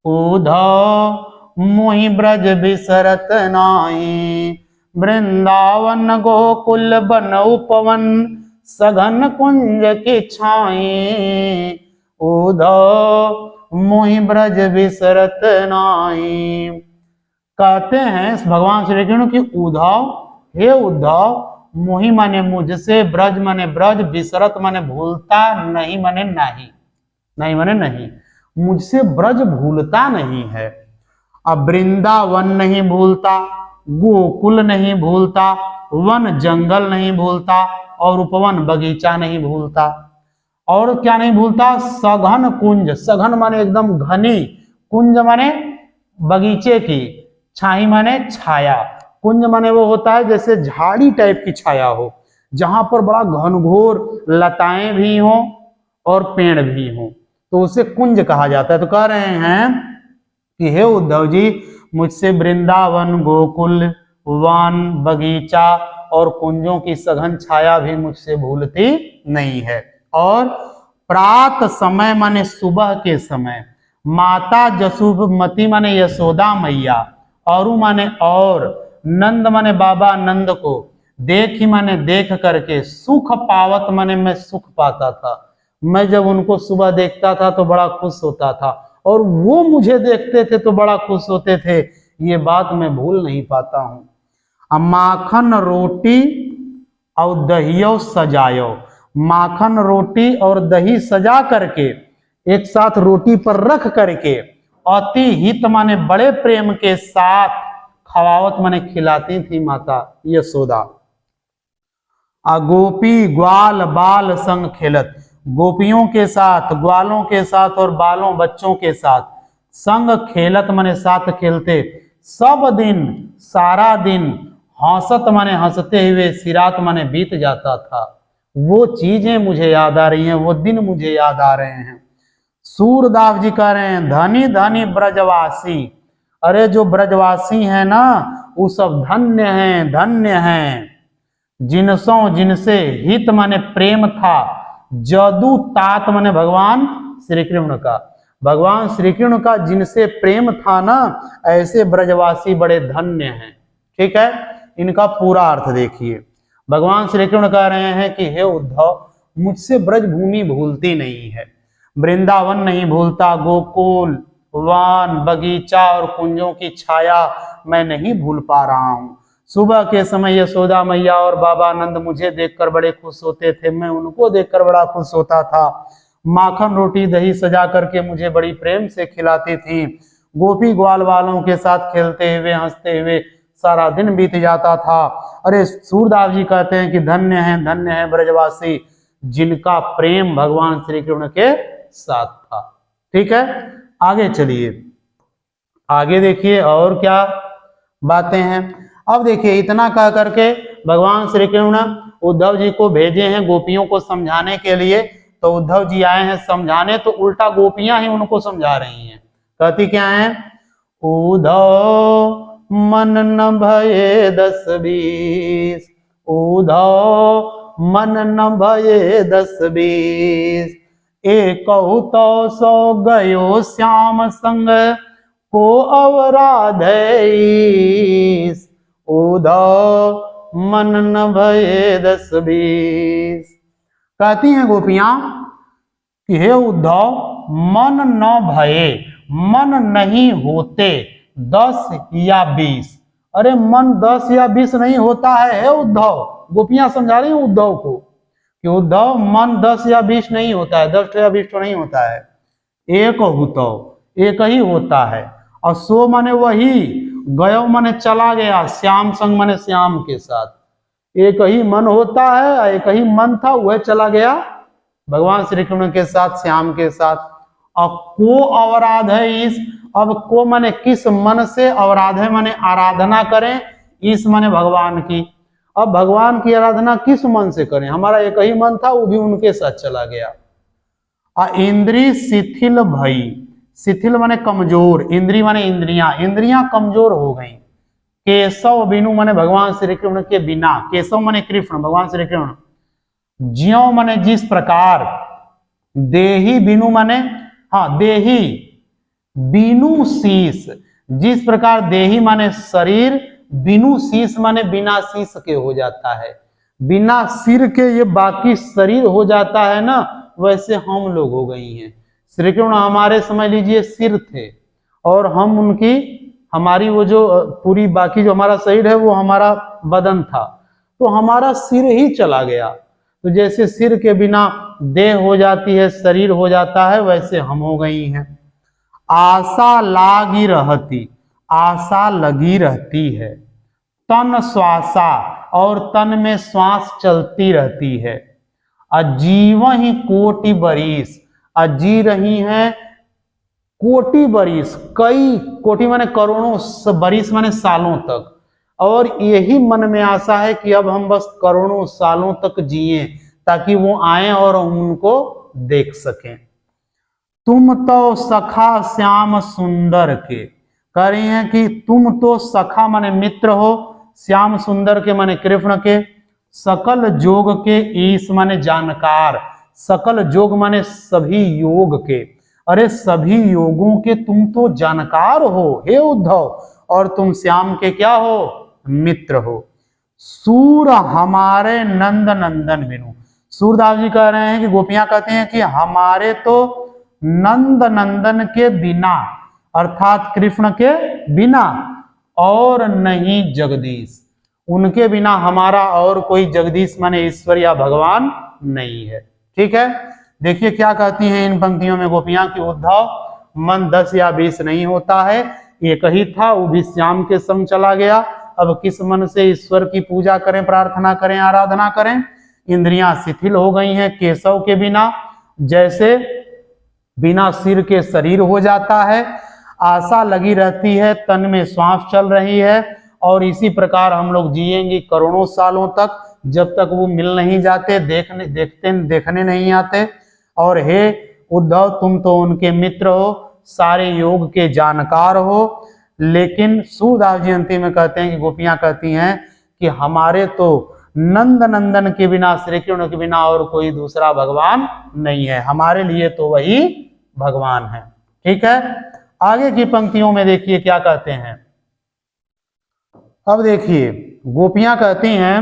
उद्धव मोहि ब्रज बिसरत नाई, वृंदावन गोकुल बन उपवन, सघन कुंज की छाई। उद्धव मोहि ब्रज बिसरत नाई, कहते हैं भगवान श्री कृष्ण की उद्धव, हे उद्धव, मोहि माने मुझसे, ब्रज माने ब्रज, बिसरत माने भूलता, नहीं माने नहीं, नहीं माने नहीं, मुझसे ब्रज भूलता नहीं है। अब वृंदावन नहीं भूलता, गोकुल नहीं भूलता, वन जंगल नहीं भूलता, और उपवन बगीचा नहीं भूलता। और क्या नहीं भूलता, सघन कुंज, सघन माने एकदम घनी, कुंज माने बगीचे की, छाई माने छाया, कुंज माने वो होता है जैसे झाड़ी टाइप की छाया हो, जहां पर बड़ा घनघोर लताएं भी हो और पेड़ भी हो, तो उसे कुंज कहा जाता है। तो कह रहे हैं कि हे उद्धव जी, मुझसे वृंदावन, गोकुल, वन, बगीचा और कुंजों की सघन छाया भी मुझसे भूलती नहीं है। और प्रात समय माने सुबह के समय, माता जसुमती माने यशोदा मैया, औरु माने और, नंद माने बाबा नंद को, देख ही माने देख करके, सुख पावत माने मैं सुख पाता था, मैं जब उनको सुबह देखता था तो बड़ा खुश होता था और वो मुझे देखते थे तो बड़ा खुश होते थे, ये बात मैं भूल नहीं पाता हूं। माखन रोटी और दहियो सजायो, माखन रोटी और दही सजा करके एक साथ रोटी पर रख करके, अति हित माने बड़े प्रेम के साथ, खवावत माने खिलाती थी माता यशोदा। गोपी ग्वाल बाल संग खेलत, गोपियों के साथ, ग्वालों के साथ और बालों बच्चों के साथ संग खेलत माने साथ खेलते, सब दिन सारा दिन हंसत माने हंसते हुए सिरात माने बीत जाता था। वो चीजें मुझे याद आ रही हैं, वो दिन मुझे याद आ रहे हैं। सूरदास जी कह रहे हैं धनी धनी ब्रजवासी, अरे जो ब्रजवासी हैं ना वो सब धन्य हैं, धन्य हैं। जिनसे हित माने प्रेम था, जदू तात माने भगवान श्री कृष्ण का, भगवान श्री कृष्ण का जिनसे प्रेम था ना, ऐसे ब्रजवासी बड़े धन्य हैं। ठीक है, इनका पूरा अर्थ देखिए। भगवान श्री कृष्ण कह रहे हैं कि हे उद्धव, मुझसे ब्रज भूमि भूलती नहीं है, वृंदावन नहीं भूलता, गोकुल वन बगीचा और कुंजों की छाया मैं नहीं भूल पा रहा हूँ। सुबह के समय यशोदा मैया और बाबा नंद मुझे देखकर बड़े खुश होते थे, मैं उनको देखकर बड़ा खुश होता था। माखन रोटी दही सजा करके मुझे बड़ी प्रेम से खिलाती थी। गोपी ग्वाल वालों के साथ खेलते हुए हंसते हुए सारा दिन बीत जाता था। अरे सूरदास जी कहते हैं कि धन्य है ब्रजवासी जिनका प्रेम भगवान श्री कृष्ण के साथ था। ठीक है, आगे चलिए, आगे देखिए और क्या बातें हैं। अब देखिए इतना कह करके भगवान श्री कृष्ण उद्धव जी को भेजे हैं गोपियों को समझाने के लिए। तो उद्धव जी आए हैं समझाने, तो उल्टा गोपियां ही उनको समझा रही हैं। कहती क्या है, उद्धव मन न भये 10-20, उद्धव मन न भये 10-20, एक तो सो गयो श्याम संग को अवराध, उद्धव मन न भये 10-20। कहती हैं गोपियां कि हे उद्धव मन न भये, मन नहीं होते 10 या 20। अरे मन 10 या 20 नहीं होता है हे उद्धव। गोपियां समझा रही हैं उद्धव को कि उद्धव मन 10 या 20 नहीं होता है, 10 या 20 तो नहीं होता है, एक हुतो, एक ही होता है। और सो माने वही, गयो माने चला गया, श्याम संग माने श्याम के साथ, एक ही मन होता है, एक ही मन था वह चला गया भगवान श्री कृष्ण के साथ, श्याम के साथ। और को अवराध है इस, अब को माने किस मन से, अवराध है माने आराधना करें, इस माने भगवान की। अब भगवान की आराधना किस मन से करें, हमारा एक ही मन था वो भी उनके साथ चला गया। इंद्री शिथिल भई, शिथिल माने कमजोर, इंद्री माने इंद्रियां, इंद्रियां कमजोर हो गई। केशव बिनु माने भगवान श्री कृष्ण के बिना, केशव माने कृष्ण भगवान श्री कृष्ण, ज्यों माने जिस प्रकार, देही बिनु माने हाँ देही, बिनु शीस, जिस प्रकार देही माने शरीर, बिनु शीस माने बिना शीस के हो जाता है, बिना सिर के ये बाकी शरीर हो जाता है ना, वैसे हम लोग हो गई हैं। श्री कृष्ण हमारे समझ लीजिए सिर थे और हम उनकी, हमारी वो जो पूरी बाकी जो हमारा शरीर है वो हमारा बदन था, तो हमारा सिर ही चला गया। तो जैसे सिर के बिना देह हो जाती है, शरीर हो जाता है, वैसे हम हो गई हैं। आशा लागी रहती, आशा लगी रहती है, तन श्वासा और तन में श्वास चलती रहती है, अजीव ही कोटि बरिस, अजी रही हैं कोटि बरिस, कई कोटि माने करोड़ों, बरिस माने सालों तक, और यही मन में आशा है कि अब हम बस करोड़ों सालों तक जिए ताकि वो आए और उनको देख सकें। तुम तो सखा श्याम सुंदर के, कह रही हैं कि तुम तो सखा माने मित्र हो, श्याम सुंदर के माने कृष्ण के, सकल जोग के, ईश माने जानकार, सकल जोग माने सभी योग के, अरे सभी योगों के तुम तो जानकार हो हे उद्धव, और तुम श्याम के क्या हो, मित्र हो। सूर हमारे नंद नंदन बिनु, सूरदास जी कह रहे हैं कि गोपियां कहते हैं कि हमारे तो नंद नंदन के बिना, अर्थात कृष्ण के बिना, और नहीं जगदीश, उनके बिना हमारा और कोई जगदीश माने ईश्वर या भगवान नहीं है। ठीक है, देखिए क्या कहती हैं इन पंक्तियों में गोपियां कि उद्धव मन 10 या 20 नहीं होता है, एक ही था, वो भी श्याम के संग चला गया। अब किस मन से ईश्वर की पूजा करें, प्रार्थना करें, आराधना करें, इंद्रियां शिथिल हो गई हैं केशव के बिना, जैसे बिना सिर के शरीर हो जाता है, आशा लगी रहती है, तन में श्वास चल रही है, और इसी प्रकार हम लोग जिएंगे करोड़ों सालों तक, जब तक वो मिल नहीं जाते, देखने नहीं आते। और हे उद्धव, तुम तो उनके मित्र हो, सारे योग के जानकार हो, लेकिन सूरदास जी अंतिम में कहते हैं कि गोपियां कहती हैं कि हमारे तो नंद नंदन के बिना, श्री कृष्ण के बिना और कोई दूसरा भगवान नहीं है, हमारे लिए तो वही भगवान है। ठीक है, आगे की पंक्तियों में देखिए क्या कहते हैं। अब देखिए गोपियां कहती हैं,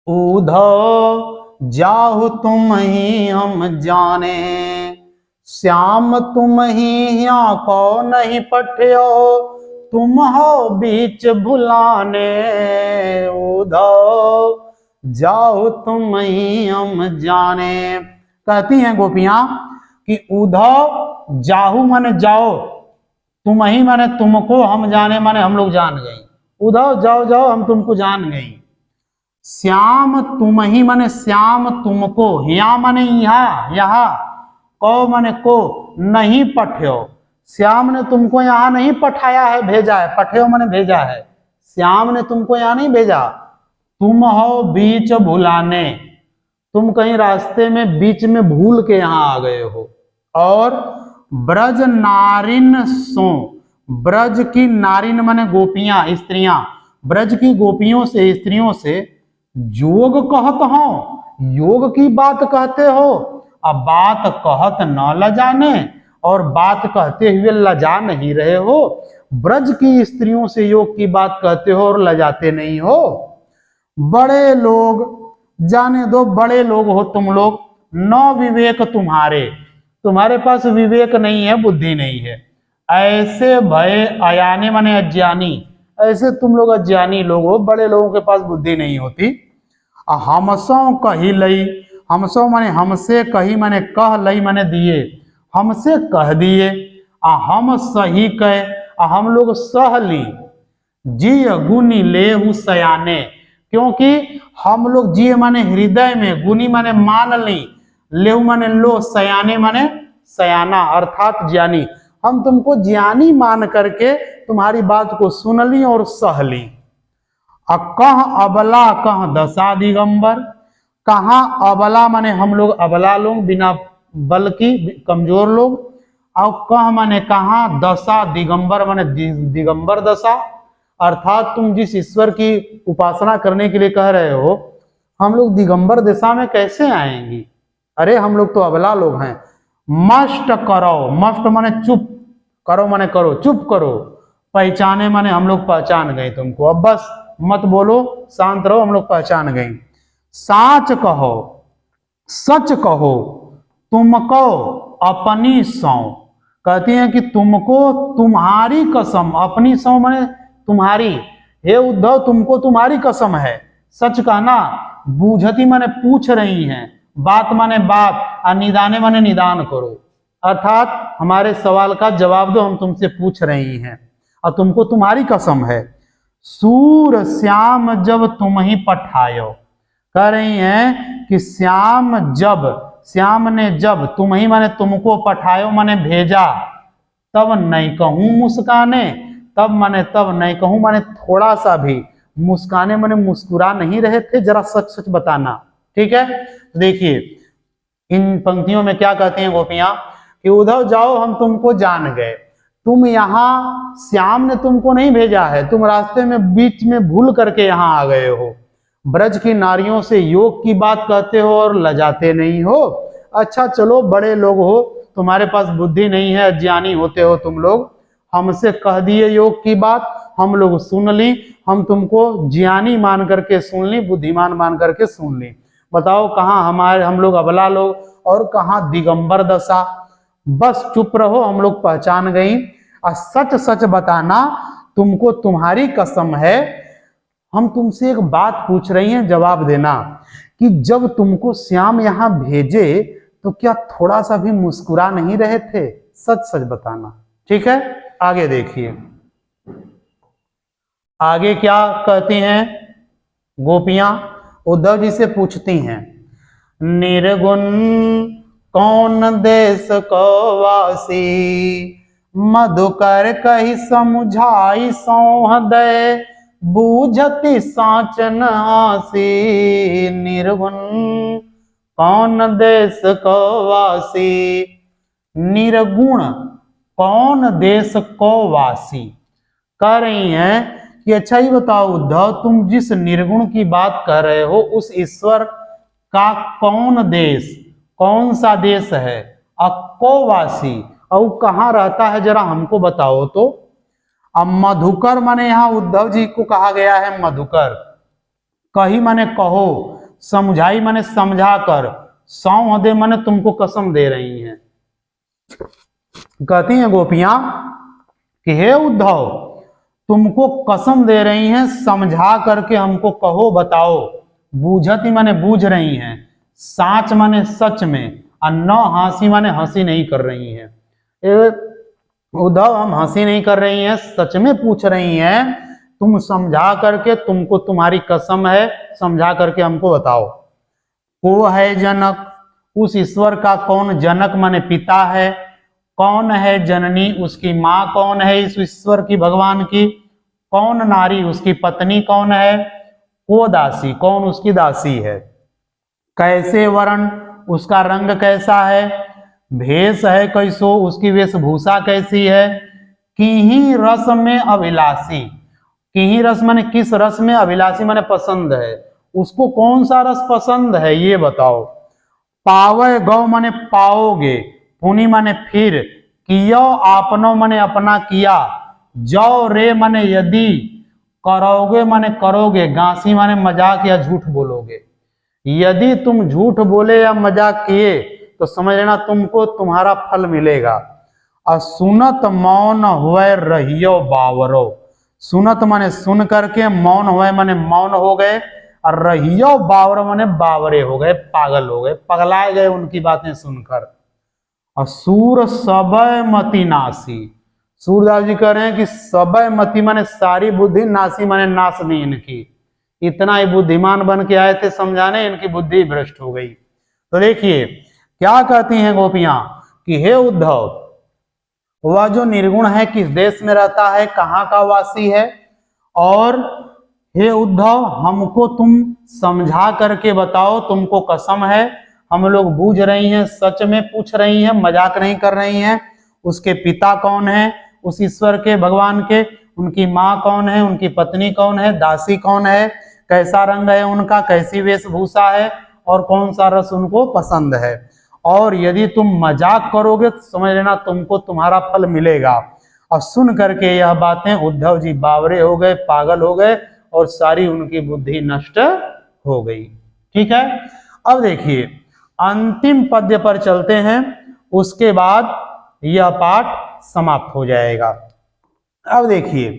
उद्धव जाहु तुम ही हम जाने, श्याम तुम ही यहाँ को नहीं पठ्यो, तुम हो बीच भुलाने, उद्धव जाओ तुम ही हम जाने। कहती हैं गोपियां कि उद्धव जाहु माने जाओ, तुम ही माने तुमको, हम जाने माने हम लोग जान गए, उद्धव जाओ जाओ हम तुमको जान गई। श्याम तुम ही माने श्याम तुमको, यहाँ माने यहाँ, यहाँ को माने को, नहीं पठ्यो, श्याम ने तुमको यहाँ नहीं पठाया है, भेजा है, पठ्यो माने भेजा है, श्याम ने तुमको यहाँ नहीं भेजा, तुम हो बीच भुलाने, तुम कहीं रास्ते में बीच में भूल के यहाँ आ गए हो। और ब्रज नारिन सो, ब्रज की नारिन माने गोपियां, स्त्रियां, ब्रज की गोपियों से, स्त्रियों से जोग कहत हो, योग की बात कहते हो, अब बात कहत न लजाने, और बात कहते हुए लजा नहीं रहे हो, ब्रज की स्त्रियों से योग की बात कहते हो और लजाते नहीं हो। बड़े लोग, जाने दो बड़े लोग हो तुम लोग, न विवेक तुम्हारे, तुम्हारे पास विवेक नहीं है, बुद्धि नहीं है, ऐसे भय अयाने माने अज्ञानी, ऐसे तुम लोग अज्ञानी लोग हो, बड़े लोगों के पास बुद्धि नहीं होती। हमसो कही लई, हमसो माने हमसे, कही माने कह, लई माने दिए, हमसे कह दिए, हम सही कहे, हम लोग सह ली, जी गुनी लेहु सयाने, क्योंकि हम लोग जी माने हृदय में, गुनी माने मान ली, लेहु माने लो, सयाने माने सयाना अर्थात ज्ञानी, हम तुमको ज्ञानी मान करके तुम्हारी बात को सुन ली और सह ली। कह अबला कह दशा दिगंबर, कहाँ अबला माने हम लोग अबला लोग, बिना बल की कमजोर लोग, और कह माने कहाँ, दशा दिगंबर माने दिगंबर दशा, अर्थात तुम जिस ईश्वर की उपासना करने के लिए कह रहे हो, हम लोग दिगंबर दिशा में कैसे आएंगी, अरे हम लोग तो अबला लोग हैं। मस्ट करो, मस्ट माने चुप, करो माने करो, चुप करो, पहचाने माने हम लोग पहचान गए तुमको, अब बस मत बोलो, शांत रहो, हम लोग पहचान गए। साच कहो, सच कहो, तुमको अपनी सौ, कहती हैं कि तुमको तुम्हारी कसम, अपनी सौ माने तुम्हारी, हे उद्धव तुमको तुम्हारी कसम है, सच कहना, बूझती माने पूछ रही हैं, बात माने बात, और निदाने माने निदान करो, अर्थात हमारे सवाल का जवाब दो, हम तुमसे पूछ रही हैं और तुमको तुम्हारी कसम है। सूर श्याम जब तुम ही पठायो, कह रही हैं कि श्याम जब, श्याम ने जब, तुम ही माने तुमको, पठायो माने भेजा, तब नहीं कहूं मुस्काने, तब माने तब, नहीं कहूं माने थोड़ा सा भी, मुस्काने माने मुस्कुरा नहीं रहे थे, जरा सच सच बताना। ठीक है, तो देखिए इन पंक्तियों में क्या कहती हैं गोपियां कि उद्धव जाओ हम तुमको जान गए, तुम यहाँ, श्याम ने तुमको नहीं भेजा है, तुम रास्ते में बीच में भूल करके यहाँ आ गए हो, ब्रज की नारियों से योग की बात कहते हो और लजाते नहीं हो। अच्छा चलो बड़े लोग हो, तुम्हारे पास बुद्धि नहीं है, अज्ञानी होते हो तुम लोग, हमसे कह दिए योग की बात, हम लोग सुन ली, हम तुमको ज्ञानी मान करके सुन ली, बुद्धिमान मान करके सुन ली, बताओ कहाँ हमारे, हम लोग अबला लोग और कहाँ दिगंबर दशा, बस चुप रहो, हम लोग पहचान गई, और सच सच बताना, तुमको तुम्हारी कसम है, हम तुमसे एक बात पूछ रही हैं, जवाब देना, कि जब तुमको श्याम यहाँ भेजे तो क्या थोड़ा सा भी मुस्कुरा नहीं रहे थे, सच सच बताना। ठीक है, आगे देखिए आगे क्या कहती हैं गोपियां, उद्धव जी से पूछती हैं, निर्गुण कौन देश को वासी। मधुकर कही समुझाई सौह दे, बूझती साचन आसी। निर्गुण कौन देश को वासी। निर्गुण कौन देश को वासी। कह रही हैं कि अच्छा ही बताओ उद्धव, तुम जिस निर्गुण की बात कर रहे हो उस ईश्वर का कौन देश, कौन सा देश है, अकोवासी, और कहाँ रहता है जरा हमको बताओ तो। अब मधुकर माने यहाँ उद्धव जी को कहा गया है मधुकर। कही माने कहो, समझाई माने समझा कर, सौंह दे माने तुमको कसम दे रही हैं। कहती हैं गोपियां कि हे उद्धव, तुमको कसम दे रही हैं, समझा करके हमको कहो बताओ। बूझती माने बूझ रही हैं, साच माने सच में, और न हंसी माने हंसी नहीं कर रही हैं। उद्धव हम हंसी नहीं कर रही हैं, सच में पूछ रही हैं, तुम समझा करके, तुमको तुम्हारी कसम है, समझा करके हमको बताओ। को है जनक, उस ईश्वर का कौन जनक माने पिता है, कौन है जननी, उसकी माँ कौन है इस ईश्वर की, भगवान की, कौन नारी, उसकी पत्नी कौन है, वो दासी, कौन उसकी दासी है, कैसे वर्ण, उसका रंग कैसा है, भेष है कैसो, उसकी वेशभूषा कैसी है, किही रस में अभिलाषी। किही रस माने किस रस में, अभिलाषी माने पसंद है, उसको कौन सा रस पसंद है ये बताओ। पावे गौ माने पाओगे, पुनि माने फिर, कियो आपनो माने अपना किया, जो रे माने यदि, करोगे माने करोगे, गांसी माने मजाक या झूठ बोलोगे। यदि तुम झूठ बोले या मजाक किए तो समझ लेना तुमको तुम्हारा फल मिलेगा। और सुनत मौन हुए रहियो बावरो। सुनत माने सुन करके, मौन हुए माने मौन हो गए, और रहियो बावरो माने बावरे हो गए, पागल हो गए, पगलाए गए उनकी बातें सुनकर। और सूर सबय मति नासी। सूरदास जी कह रहे हैं कि सबय मति माने सारी बुद्धि, नासी माने नाश दी इनकी। इतना ही बुद्धिमान बन के आए थे समझाने, इनकी बुद्धि भ्रष्ट हो गई। तो देखिए क्या कहती हैं गोपियां कि हे उद्धव, वह जो निर्गुण है किस देश में रहता है, कहाँ का वासी है, और हे उद्धव हमको तुम समझा करके बताओ, तुमको कसम है, हम लोग बूझ रही हैं, सच में पूछ रही हैं, मजाक नहीं कर रही हैं। उसके पिता कौन है उस ईश्वर के, भगवान के, उनकी माँ कौन है, उनकी पत्नी कौन है, दासी कौन है, कैसा रंग है उनका, कैसी वेशभूषा है, और कौन सा रस उनको पसंद है। और यदि तुम मजाक करोगे तो समझ लेना तुमको तुम्हारा फल मिलेगा। और सुन करके यह बातें उद्धव जी बावरे हो गए, पागल हो गए, और सारी उनकी बुद्धि नष्ट हो गई। ठीक है, अब देखिए अंतिम पद्य पर चलते हैं, उसके बाद यह पाठ समाप्त हो जाएगा। अब देखिए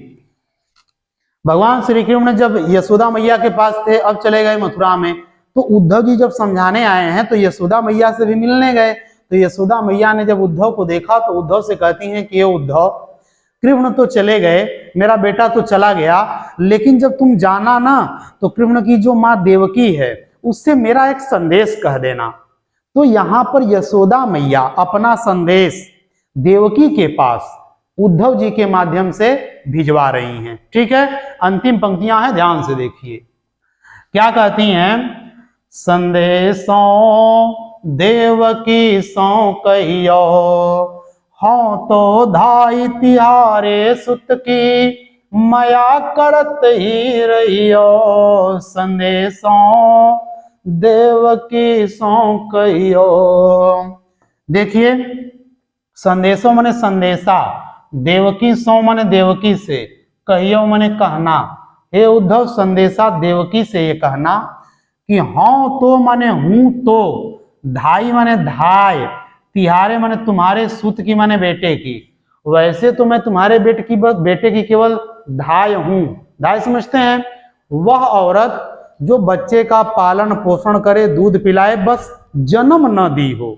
भगवान श्री कृष्ण ने जब यशोदा मैया के पास थे, अब चले गए मथुरा में, तो उद्धव जी जब समझाने आए हैं तो यशोदा मैया से भी मिलने गए। तो यशोदा मैया ने जब उद्धव को देखा तो उद्धव से कहती हैं कि ये उद्धव, कृष्ण तो चले गए, मेरा बेटा तो चला गया, लेकिन जब तुम जाना ना तो कृष्ण की जो माँ देवकी है उससे मेरा एक संदेश कह देना। तो यहाँ पर यशोदा मैया अपना संदेश देवकी के पास उद्धव जी के माध्यम से भिजवा रही हैं। ठीक है, अंतिम पंक्तियां हैं, ध्यान से देखिए क्या कहती हैं। संदेशों देवकी सौ कहियो, हाँ तो धाई तिहारे सुत की, मया करत ही रहियो। संदेशों देवकी सौ कहियो। देखिए संदेशों माने संदेशा, देवकी सौ माने देवकी से, कहियो माने कहना। हे उद्धव संदेशा देवकी से ये कहना कि हाँ तो माने हूं तो, धाई माने धाय, तिहारे माने तुम्हारे सुत की माने बेटे की। वैसे तो मैं तुम्हारे बेटे की केवल धाय हूं। धाय समझते हैं, वह औरत जो बच्चे का पालन पोषण करे, दूध पिलाए, बस जन्म न दी हो।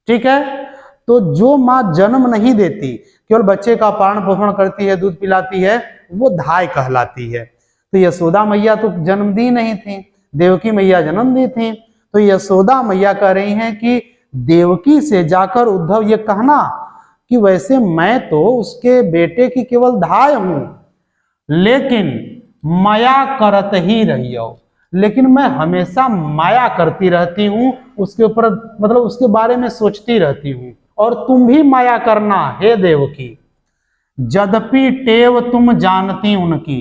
ठीक है, तो जो माँ जन्म नहीं देती, केवल बच्चे का पालन पोषण करती है, दूध पिलाती है, वो धाय कहलाती है। तो यशोदा मैया तो जन्म दी नहीं थी, देवकी मैया जन्म दी थी। तो यशोदा मैया कह रही हैं कि देवकी से जाकर उद्धव ये कहना कि वैसे मैं तो उसके बेटे की केवल धाय हूं, लेकिन माया करत ही रही हो, लेकिन मैं हमेशा माया करती रहती हूं, उसके ऊपर मतलब उसके बारे में सोचती रहती हूं, और तुम भी माया करना हे देवकी। यद्यपि टेव तुम जानती उनकी,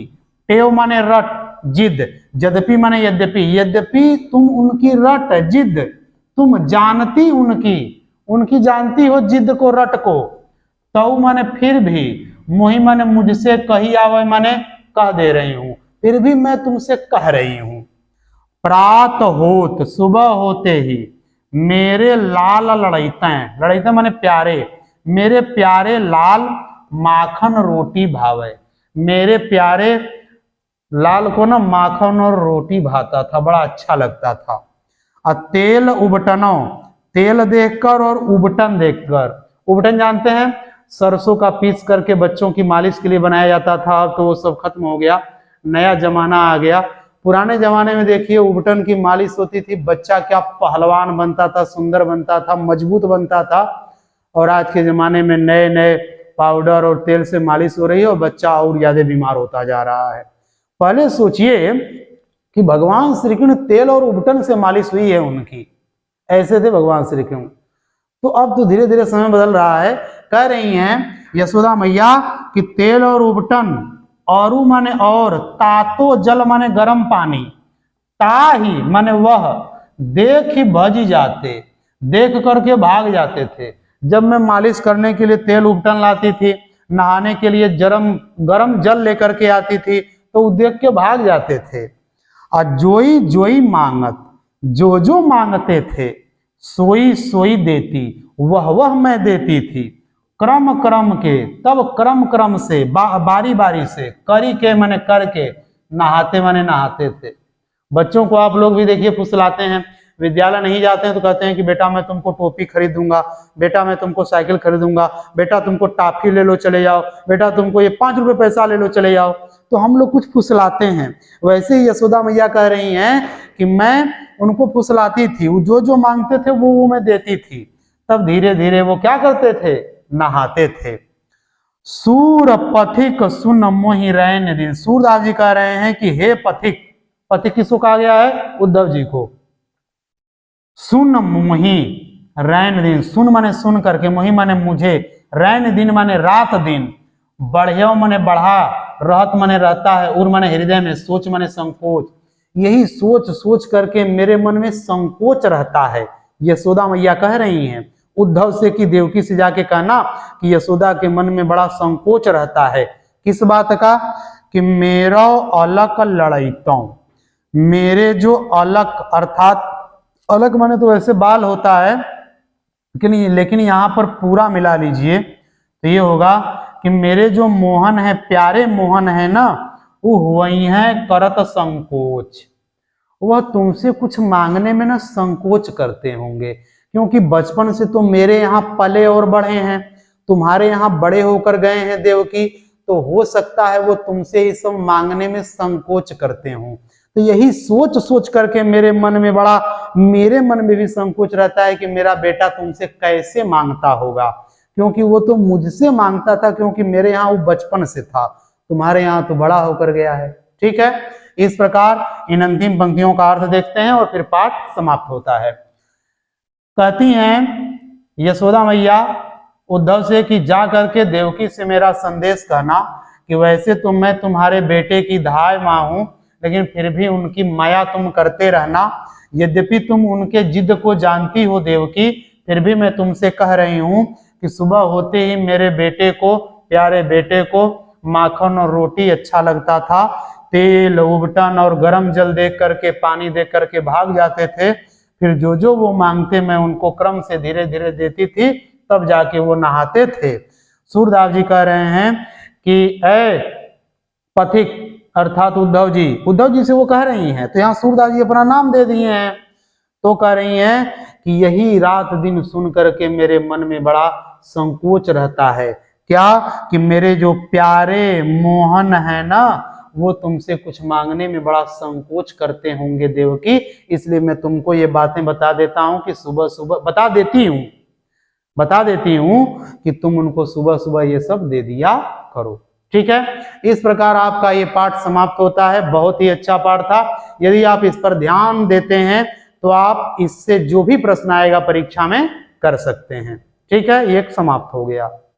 टेव माने रट जिद, यद्यपि माने यद्यपि, यद्यपि तुम उनकी रट जिद, तुम जानती उनकी जानती हो जिद को रट को, तो माने फिर भी, मोही माने मुझसे कही आवे माने कह दे रही हूं, फिर भी मैं तुमसे कह रही हूं। प्रात होत सुबह होते ही मेरे लाल लड़ैते, लड़ैते माने प्यारे, मेरे प्यारे लाल माखन रोटी भावे, मेरे प्यारे लाल को ना माखन और रोटी भाता था, बड़ा अच्छा लगता था। और तेल उबटनो, तेल देखकर और उबटन देखकर, उबटन जानते हैं सरसों का पीस करके बच्चों की मालिश के लिए बनाया जाता था, तो वो सब खत्म हो गया, नया जमाना आ गया। पुराने जमाने में देखिए उबटन की मालिश होती थी, बच्चा क्या पहलवान बनता था, सुंदर बनता था, मजबूत बनता था। और आज के जमाने में नए नए पाउडर और तेल से मालिश हो रही है और बच्चा और ज्यादा बीमार होता जा रहा है। पहले सोचिए कि भगवान श्री कृष्ण तेल और उबटन से मालिश हुई है उनकी, ऐसे थे भगवान श्री कृष्ण। तो अब तो धीरे धीरे समय बदल रहा है। कह रही हैं यशोदा मैया कि तेल और उबटन, और माने और, तातो जल माने गर्म पानी, ताही माने वह, देख ही भज जाते, देख करके भाग जाते थे। जब मैं मालिश करने के लिए तेल उबटन लाती थी, नहाने के लिए गरम जल लेकर के आती थी, तो वो देख के भाग जाते थे। और जोई जोई मांगत, जो जो मांगते थे, सोई सोई देती, वह मैं देती थी। क्रम क्रम के, तब क्रम क्रम से, बारी बारी से, करी के माने करके, नहाते माने नहाते थे। बच्चों को आप लोग भी देखिए फुसलाते हैं, विद्यालय नहीं जाते हैं तो कहते हैं कि बेटा मैं तुमको टोपी खरीदूंगा, बेटा मैं तुमको साइकिल खरीदूंगा, बेटा तुमको टॉफी ले लो चले जाओ, बेटा तुमको ये 5 रुपए पैसा ले लो चले जाओ। तो हम लोग कुछ फुसलाते हैं। वैसे ही यशोदा मैया कह रही हैं कि मैं उनको फुसलाती थी, जो जो मांगते थे वो मैं देती थी। तब धीरे धीरे वो क्या करते थे, नहाते थे। सूर पथिक सुन मोहि रैन दिन, सूरदास जी कह रहे हैं कि हे पथिक, पथिक किसको कहा गया है, उद्धव जी को। सुन मोहि रैन दिन, सुन माने सुन करके, मोहि माने मुझे, रैन दिन माने रात दिन, बढ़िया माने बढ़ा, रहत माने रहता है, उर माने हृदय में, सोच माने संकोच, यही सोच सोच करके मेरे मन में संकोच रहता है। यशोदा मैया कह रही हैं उद्धव से कि देवकी से जाके कहना कि यशोदा के मन में बड़ा संकोच रहता है। किस बात का, कि मेरा अलग लड़ाईता, मेरे जो अलग, अर्थात अलग माने तो वैसे बाल होता है, लेकिन यहाँ पर पूरा मिला लीजिए तो ये होगा कि मेरे जो मोहन है, प्यारे मोहन है ना, वो वही है करत संकोच, वह तुमसे कुछ मांगने में ना संकोच करते होंगे, क्योंकि बचपन से तो मेरे यहाँ पले और बढ़े हैं, तुम्हारे यहाँ बड़े होकर गए हैं देवकी, तो हो सकता है वो तुमसे ये सब मांगने में संकोच करते हों। तो यही सोच सोच करके मेरे मन में भी संकोच रहता है कि मेरा बेटा तुमसे कैसे मांगता होगा, क्योंकि वो तो मुझसे मांगता था, क्योंकि मेरे यहाँ वो बचपन से था, तुम्हारे यहाँ तो बड़ा होकर गया है। ठीक है, इस प्रकार इन अंतिम पंक्तियों का अर्थ देखते हैं और फिर पाठ समाप्त होता है। कहती हैं यशोदा मैया उद्धव से कि जा करके देवकी से मेरा संदेश कहना कि वैसे तो मैं तुम्हारे बेटे की धाय मां हूं, लेकिन फिर भी उनकी माया तुम करते रहना। यद्यपि तुम उनके जिद को जानती हो देवकी, फिर भी मैं तुमसे कह रही हूं कि सुबह होते ही मेरे बेटे को, प्यारे बेटे को माखन और रोटी अच्छा लगता था, तेल उबटन और गर्म जल देख करके, पानी देख करके भाग जाते थे। फिर जो जो वो मांगते मैं उनको क्रम से धीरे धीरे देती थी, तब जाके वो नहाते थे। सूरदास जी कह रहे हैं कि ऐ पथिक, अर्थात उद्धव जी से वो कह रही हैं, तो यहाँ सूरदास जी अपना नाम दे दिए हैं। तो कह रही हैं कि यही रात दिन सुन करके मेरे मन में बड़ा संकोच रहता है। क्या, कि मेरे जो प्यारे मोहन है ना, वो तुमसे कुछ मांगने में बड़ा संकोच करते होंगे देवकी, इसलिए मैं तुमको ये बातें बता देता हूँ कि सुबह सुबह बता देती हूँ कि तुम उनको सुबह सुबह ये सब दे दिया करो। ठीक है, इस प्रकार आपका ये पाठ समाप्त होता है। बहुत ही अच्छा पाठ था। यदि आप इस पर ध्यान देते हैं तो आप इससे जो भी प्रश्न आएगा परीक्षा में कर सकते हैं। ठीक है, ये समाप्त हो गया।